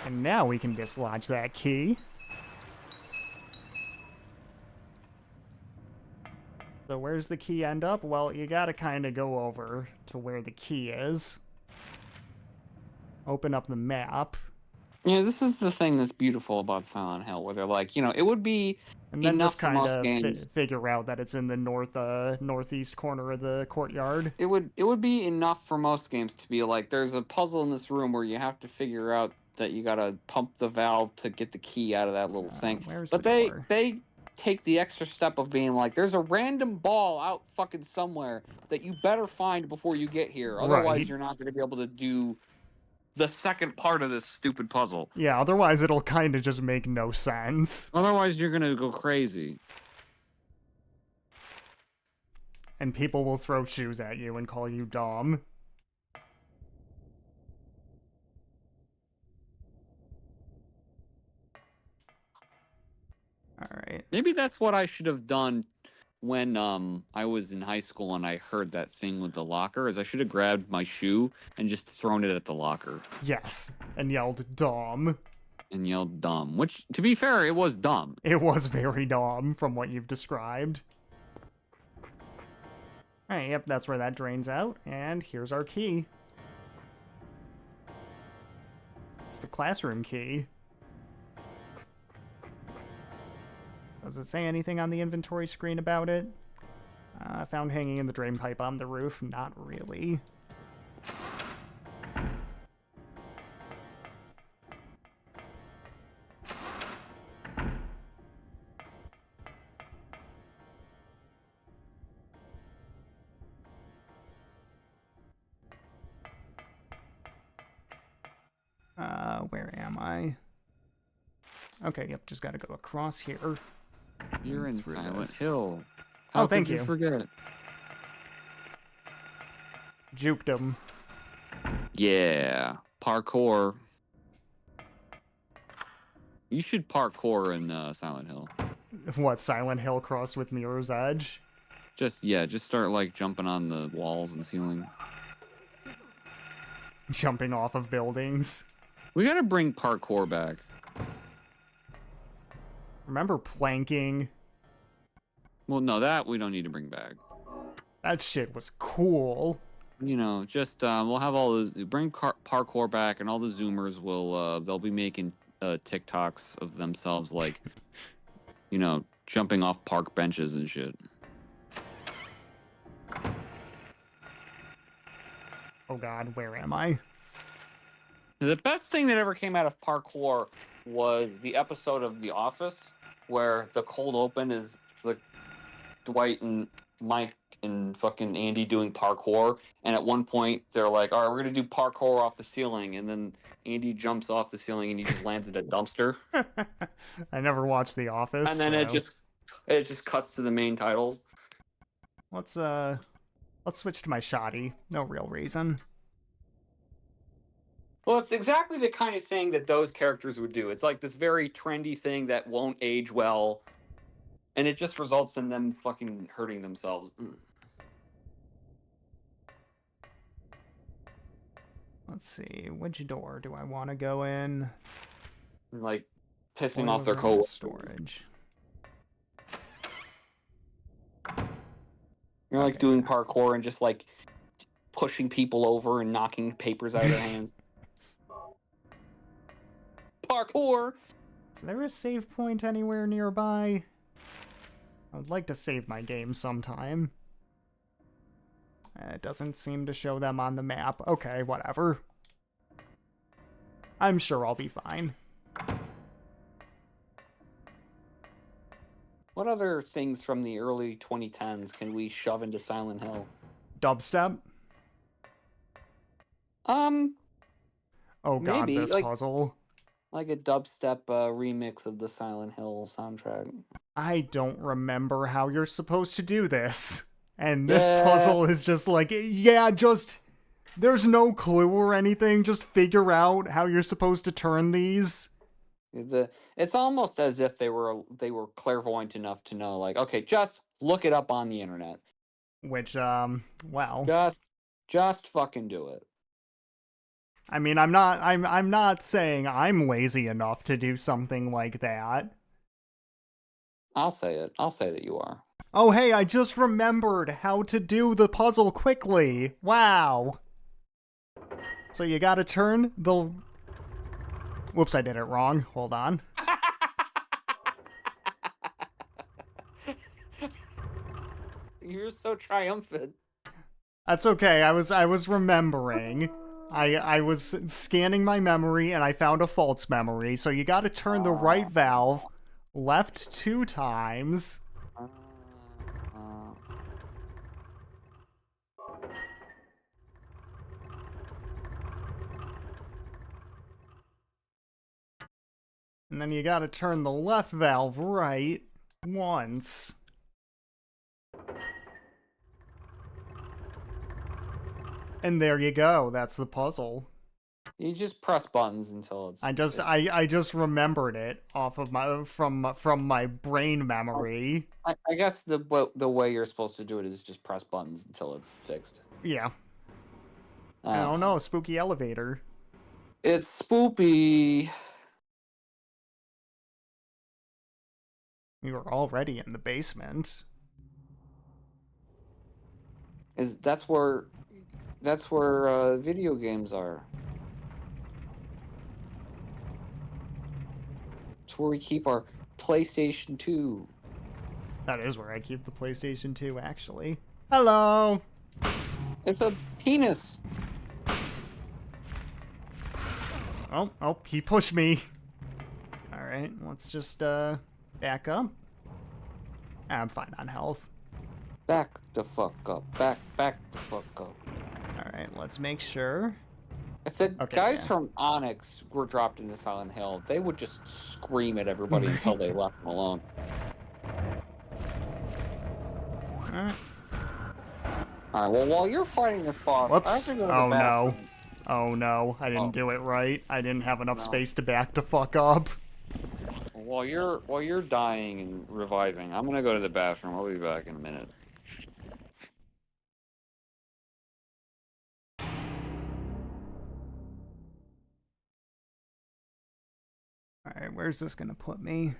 And now we can dislodge that key. So where's the key end up? Well, you gotta kind of go over to where the key is. Open up the map. Yeah, this is the thing that's beautiful about Silent Hill, where they're like, it would be And then enough just for kind most of games. figure out that it's in the northeast corner of the courtyard. It would be enough for most games to be like, there's a puzzle in this room where you have to figure out that you gotta pump the valve to get the key out of that little thing. Where's But the door? they take the extra step of being like, there's a random ball out fucking somewhere that you better find before you get here. Otherwise, Right. you're not gonna be able to do the second part of this stupid puzzle. Yeah, otherwise it'll kind of just make no sense. Otherwise, you're gonna go crazy. And people will throw shoes at you and call you dumb. Alright. Maybe that's what I should have done when I was in high school and I heard that thing with the locker, is I should have grabbed my shoe and just thrown it at the locker Yes. And yelled dumb. and yelled dumb. Which, to be fair, it was dumb. It was very dumb from what you've described. Alright, yep, that's where that drains out. And here's our key. It's the classroom key. Does it say anything on the inventory screen about it? Found hanging in the drain pipe on the roof. Not really. Where am I? Okay, yep, just gotta go across here. You're in Through Silent this. Hill. Oh, How thank could you you. forget? Juked him. Yeah, parkour. You should parkour in Silent Hill. What, Silent Hill crossed with Mirror's Edge? Just start like jumping on the walls and ceiling. Jumping off of buildings. We gotta bring parkour back. Remember planking? Well, no, that we don't need to bring back. That shit was cool. You know, just we'll have all those. Bring parkour back, and all the Zoomers will. They'll be making TikToks of themselves, like, you know, jumping off park benches and shit. Oh god, where am I? The best thing that ever came out of parkour was the episode of The Office where the cold open is like Dwight and Mike and fucking Andy doing parkour, and at one point they're like, all right, we're gonna do parkour off the ceiling, and then Andy jumps off the ceiling and he just lands in a dumpster. I never watched The Office. And then so... it just cuts to the main titles. Let's switch to my shoddy. No real reason. Well, it's exactly the kind of thing that those characters would do. It's like this very trendy thing that won't age well, and it just results in them fucking hurting themselves. Let's see, which door do I want to go in? Like pissing off Boiler their room co storage. You're like Okay. doing parkour and just like pushing people over and knocking papers out of their hands. Parkour! Is there a save point anywhere nearby? I would like to save my game sometime. It doesn't seem to show them on the map. Okay, whatever. I'm sure I'll be fine. What other things from the early 2010s can we shove into Silent Hill? Dubstep? Oh God, maybe, this like- puzzle. like a dubstep remix of the Silent Hill soundtrack. I don't remember how you're supposed to do this. And this Yeah. puzzle is just like, yeah, just... There's no clue or anything. Just figure out how you're supposed to turn these. It's almost as if they were clairvoyant enough to know, like, okay, just look it up on the internet. Which, well... Just fucking do it. I mean, I'm not saying I'm lazy enough to do something like that. I'll say it. I'll say that you are. Oh, hey, I just remembered how to do the puzzle quickly. Wow. So you gotta turn the... Whoops, I did it wrong. Hold on. You're so triumphant. That's okay. I was remembering. I was scanning my memory and I found a false memory. So you gotta turn the right valve left 2 times. And then you gotta turn the left valve right once. And there you go. That's the puzzle. You just press buttons until it's. I just remembered it off of my from my brain memory. I guess the way you're supposed to do it is just press buttons until it's fixed. Yeah. I don't know. Spooky elevator. It's spoopy. We were already in the basement. That's where video games are. It's where we keep our PlayStation 2. That is where I keep the PlayStation 2, actually. Hello! It's a penis. Oh, he pushed me. Alright, let's just, back up. I'm fine on health. Back the fuck up. Back the fuck up. Alright, let's make sure If the Okay, guys yeah. from Onyx were dropped into Silent Hill, they would just scream at everybody until they left them alone. Alright. Alright, well, while you're fighting this boss, I have Whoops. to go to the Oh no. bathroom. Oh no. I didn't Oh. do it right. I didn't have enough No. space to back the fuck up. While you're dying and reviving, I'm gonna go to the bathroom. I'll be back in a minute. Alright, where's this gonna put me?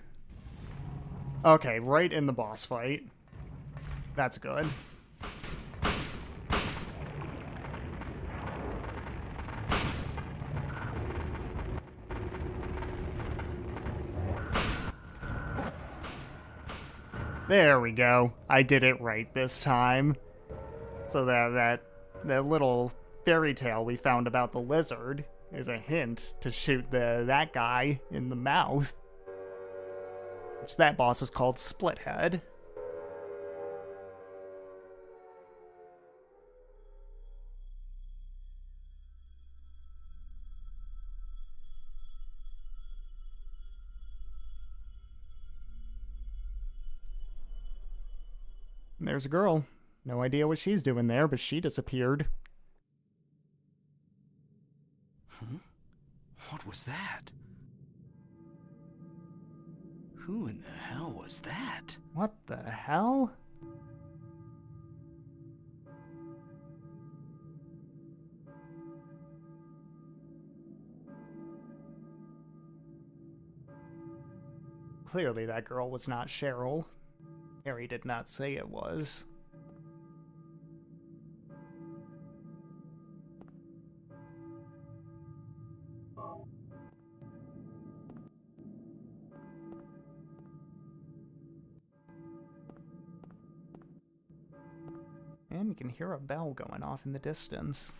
Okay, right in the boss fight. That's good. There we go. I did it right this time. So that little fairy tale we found about the lizard is a hint to shoot that guy in the mouth. Which that boss is called Splithead. And there's a girl. No idea what she's doing there, but she disappeared. Huh? What was that? Who in the hell was that? What the hell? Clearly that girl was not Cheryl. Harry did not say it was. And you can hear a bell going off in the distance.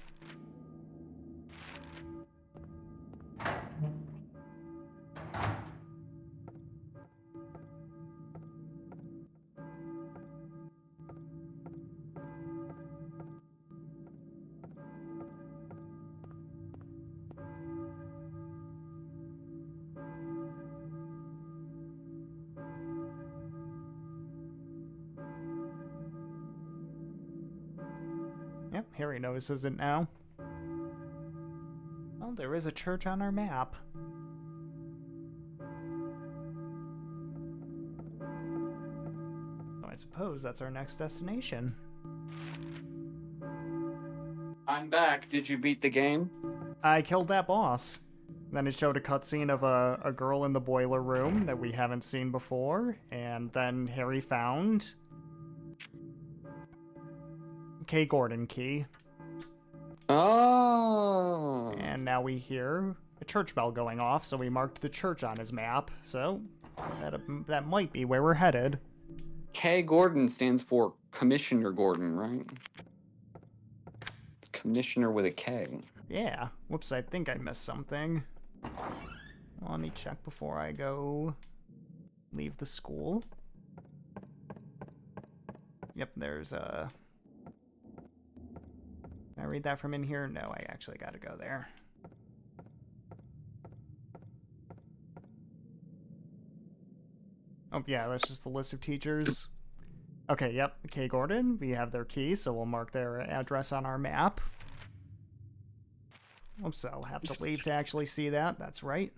Yep, Harry notices it now. Well, there is a church on our map. So I suppose that's our next destination. I'm back. Did you beat the game? I killed that boss. Then it showed a cutscene of a girl in the boiler room that we haven't seen before, and then Harry found K. Gordon key. Oh. And now we hear a church bell going off, so we marked the church on his map. So that might be where we're headed. K. Gordon stands for Commissioner Gordon, right? Commissioner with a K. Yeah. Whoops, I think I missed something. Well, let me check before I go leave the school. Yep, there's a... Can I read that from in here? No, I actually gotta go there. Oh, yeah, that's just the list of teachers. Okay, yep, K. Gordon, we have their key, so we'll mark their address on our map. Oops, I'll have to leave to actually see that. That's right.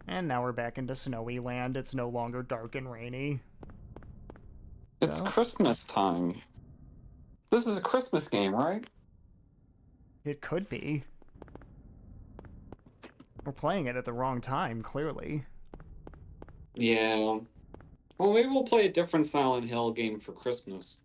And now we're back into snowy land. It's no longer dark and rainy. It's So, Christmas time. This is a Christmas game, right? it could be. We're playing it at the wrong time, clearly. Yeah. Well, maybe we'll play a different Silent Hill game for Christmas.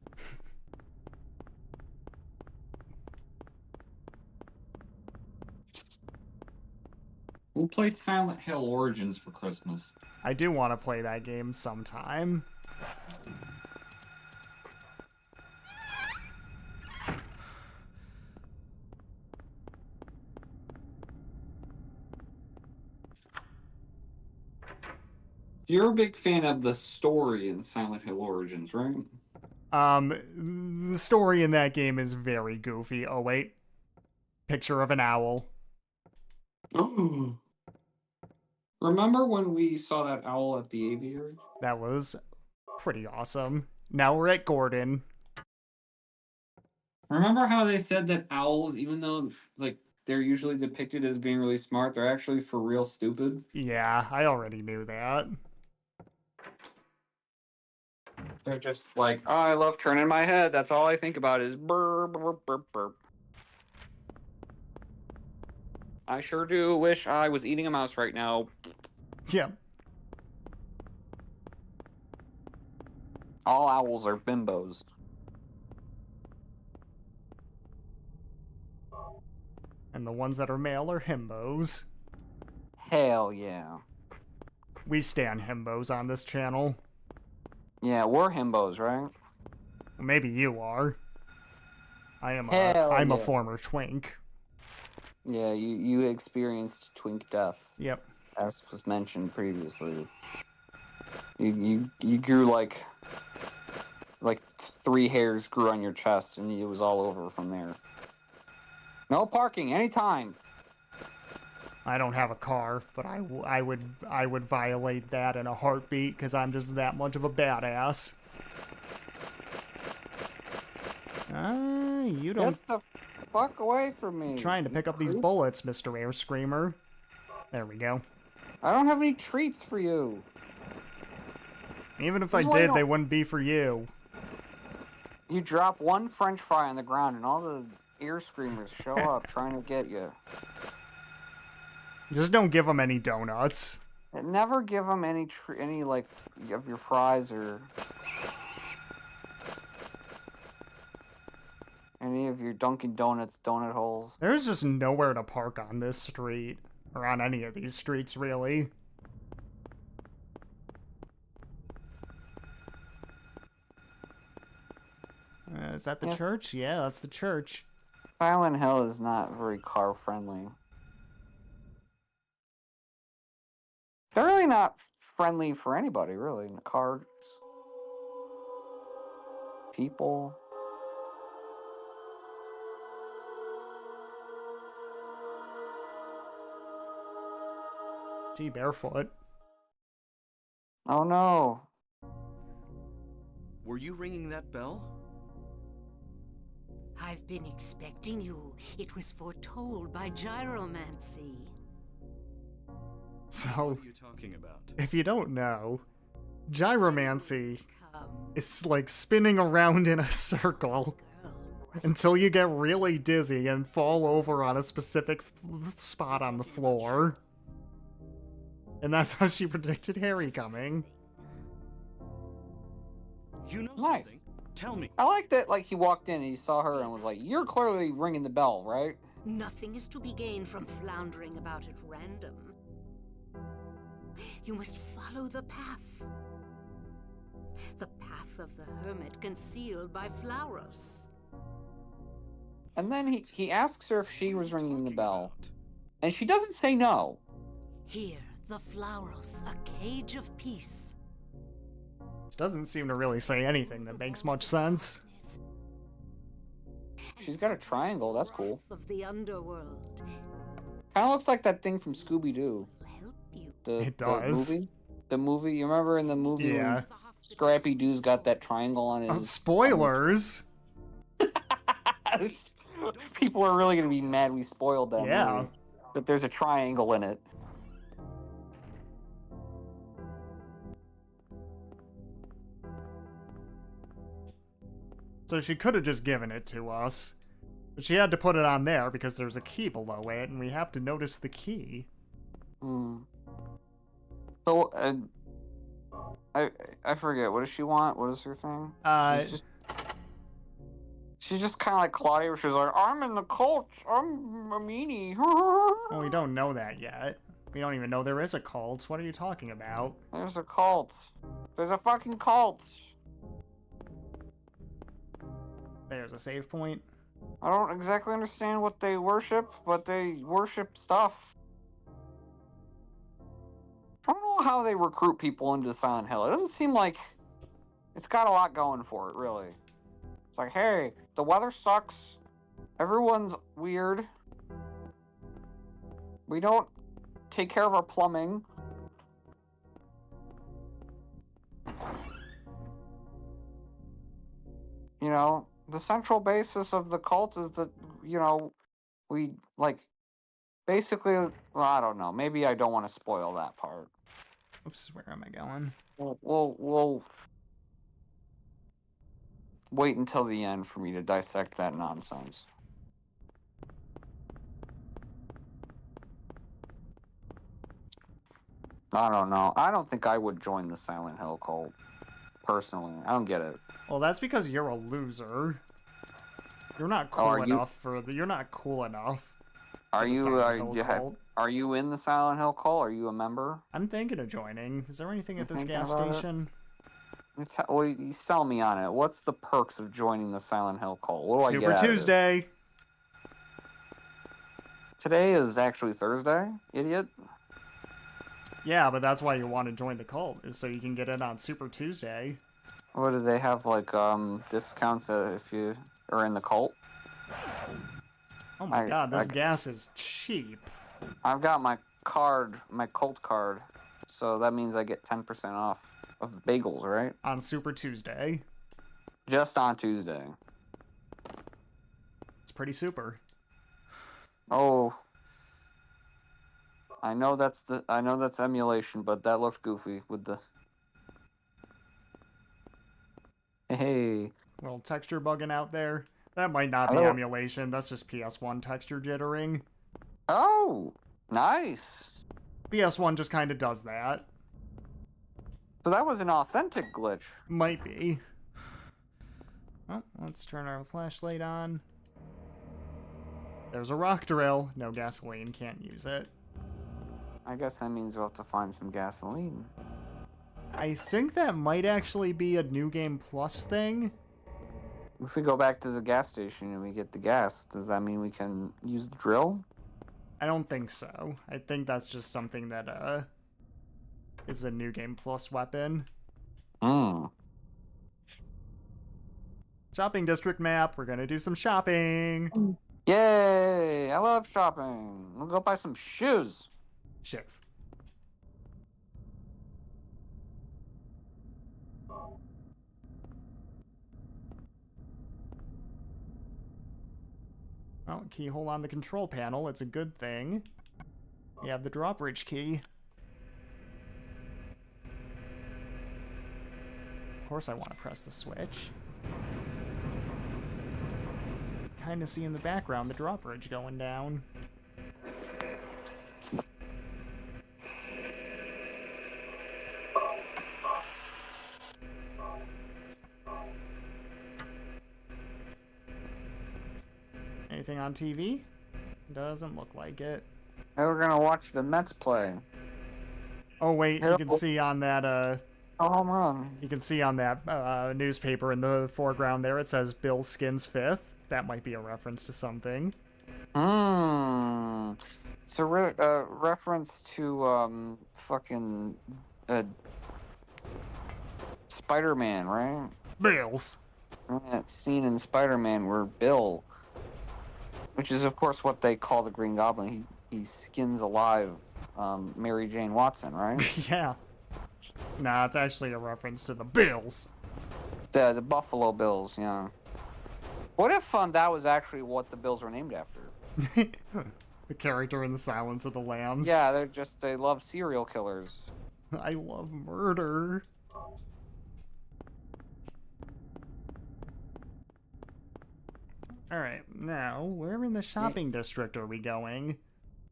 We'll play Silent Hill Origins for Christmas. I do want to play that game sometime. You're a big fan of the story in Silent Hill Origins, right? The story in that game is very goofy. Oh, wait. Picture of an owl. Remember when we saw that owl at the aviary? That was pretty awesome. Now we're at Gordon. Remember how they said that owls, even though like they're usually depicted as being really smart, they're actually for real stupid? Yeah, I already knew that. They're just like, oh, I love turning my head. That's all I think about is burp, burp, burp, burp. I sure do wish I was eating a mouse right now. Yeah. All owls are bimbos. And the ones that are male are himbos. Hell yeah. We stan himbos on this channel. Yeah, we're himbos, right? Maybe you are. I'm Hell a yeah. former twink. Yeah, you experienced twink death, Yep. as was mentioned previously. You grew like 3 hairs grew on your chest, and it was all over from there. No parking anytime. I don't have a car, but I would violate that in a heartbeat because I'm just that much of a badass. You don't. Get the fuck away from me. I'm trying to pick up these creep. bullets, Mr. Air Screamer. There we go. I don't have any treats for you. Even if This I is why you did, they don't- wouldn't be for you. You drop one French fry on the ground, and all the ear screamers show up trying to get you. Just don't give them any donuts. And never give them any like of your fries or any of your Dunkin' Donuts donut holes. There's just nowhere to park on this street. Or on any of these streets, really. Is that the Yes. church? Yeah, that's the church. Silent Hill is not very car friendly. They're really not friendly for anybody, really. The cars, people. Gee, barefoot. Oh no. Were you ringing that bell? I've been expecting you. It was foretold by gyromancy. So, What are you talking about? if you don't know, gyromancy Come, is like spinning around in a circle girl. until you get really dizzy and fall over on a specific spot on the floor. And that's how she predicted Harry coming. You know Nice. something? Tell me. I like that, like, he walked in and he saw her and was like, you're clearly ringing the bell, right? Nothing is to be gained from floundering about at random. You must follow the path. The path of the hermit concealed by Flauros. And then he asks her if she was ringing the Talking bell. about? And she doesn't say no. Here, the Flauros, a cage of peace. She doesn't seem to really say anything that makes much sense. She's got a triangle, that's cool. Wrath of the underworld. Kind of looks like that thing from Scooby-Doo. Will help you. The It does. The movie, you remember in the movie Yeah. when Scrappy Doo's got that triangle on his... Spoilers! People are really going to be mad we spoiled that Yeah. movie. That there's a triangle in it. So she could have just given it to us. But she had to put it on there because there's a key below it, and we have to notice the key. Hmm. So, I forget. What does she want? What is her thing? She's just kind of like Claudia, where she's like, I'm in the cult. I'm a meanie. Well, we don't know that yet. We don't even know there is a cult. What are you talking about? There's a cult. There's a fucking cult. There's a save point. I don't exactly understand what they worship, but they worship stuff. I don't know how they recruit people into Silent Hill. It doesn't seem like it's got a lot going for it, really. It's like, hey, the weather sucks. Everyone's weird. We don't take care of our plumbing. You know, the central basis of the cult is that, you know, we, like, basically, well, I don't know. Maybe I don't want to spoil that part. Oops, where am I going? We'll wait until the end for me to dissect that nonsense. I don't know. I don't think I would join the Silent Hill cult. Personally, I don't get it. Well, that's because you're a loser. You're not cool are you- enough for the. You're not cool enough. Are for the you Silent Hill cult. are you in the Silent Hill cult? Are you a member? I'm thinking of joining. Is there anything at You this thinking gas about it? station? Well, you sell me on it. What's the perks of joining the Silent Hill cult? What do I Super get out of it? Tuesday. Today is actually Thursday, idiot. Yeah, but that's why you want to join the cult, is so you can get in on Super Tuesday. What do they have, like, discounts if you are in the cult? Oh my god, this I- gas is cheap. I've got my card, my cult card, so that means I get 10% off of the bagels, right? On Super Tuesday. Just on Tuesday. It's pretty super. Oh. I know that's emulation, but that looks goofy with the... Hey. Little texture bugging out there. That might not be Hello. emulation, that's just PS1 texture jittering. Oh, nice. PS1 just kind of does that. So that was an authentic glitch. Might be. Oh, let's turn our flashlight on. There's a rock drill. No gasoline, can't use it. I guess that means we'll have to find some gasoline. I think that might actually be a New Game Plus thing. If we go back to the gas station and we get the gas, does that mean we can use the drill? I don't think so. I think that's just something that, is a New Game Plus weapon. Hmm. Shopping district map. We're gonna do some shopping. Yay! I love shopping. We'll go buy some shoes. Shit. Well, keyhole on the control panel. It's a good thing. You have the drawbridge key. Of course I want to press the switch. Kind of see in the background the drawbridge going down. Anything on TV? Doesn't look like it. Hey, we're gonna watch the Mets play. Oh wait, you can see on that Oh, home run. you can see on that newspaper in the foreground there it says Bill Skins 5th. That might be a reference to something. Hmm. It's a reference to fucking Spider-Man, right? Bills. That scene in Spider-Man where Bill, which is of course what they call the Green Goblin, he skins alive Mary Jane Watson, right? Yeah. Nah, it's actually a reference to the Bills. The Buffalo Bills, yeah. What if that was actually what the Bills were named after? The character in the Silence of the Lambs. Yeah, they love serial killers. I love murder. Alright, now, where in the shopping district are we going?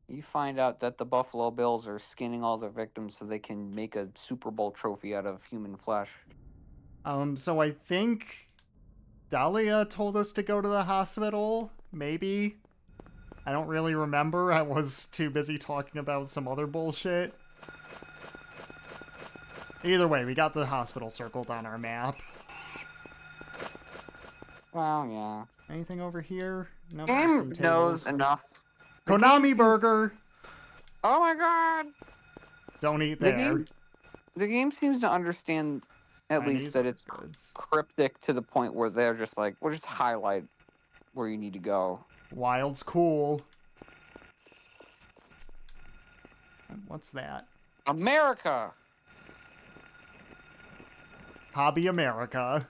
You find out that the Buffalo Bills are skinning all their victims so they can make a Super Bowl trophy out of human flesh. So I think Dahlia told us to go to the hospital, maybe? I don't really remember. I was too busy talking about some other bullshit. Either way, we got the hospital circled on our map. Well, yeah. Anything over here? No. Game knows enough. The game Konami seems- burger! Oh my god! Don't eat The there. The game seems to understand, at Chinese least, that it's goods. cryptic to the point where they're just like, we'll just highlight where you need to go. Wild's cool. What's that? America! Hobby America.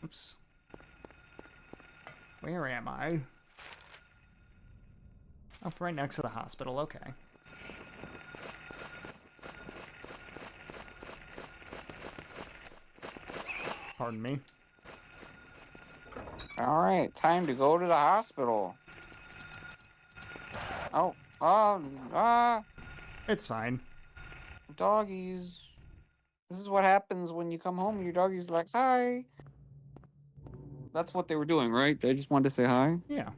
Oops. Where am I? Oh, right next to the hospital. Okay. Pardon me. Alright, time to go to the hospital. Oh, It's fine. doggies. This is what happens when you come home and your doggy's like, hi. That's what they were doing, right? They just wanted to say hi? Yeah.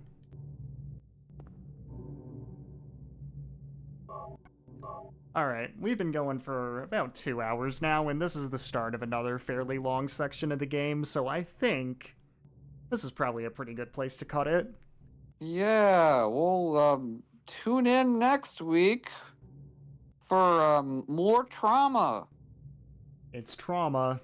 Alright, we've been going for about 2 hours now, and this is the start of another fairly long section of the game, so I think this is probably a pretty good place to cut it. Yeah, we'll tune in next week for more trauma. It's trauma.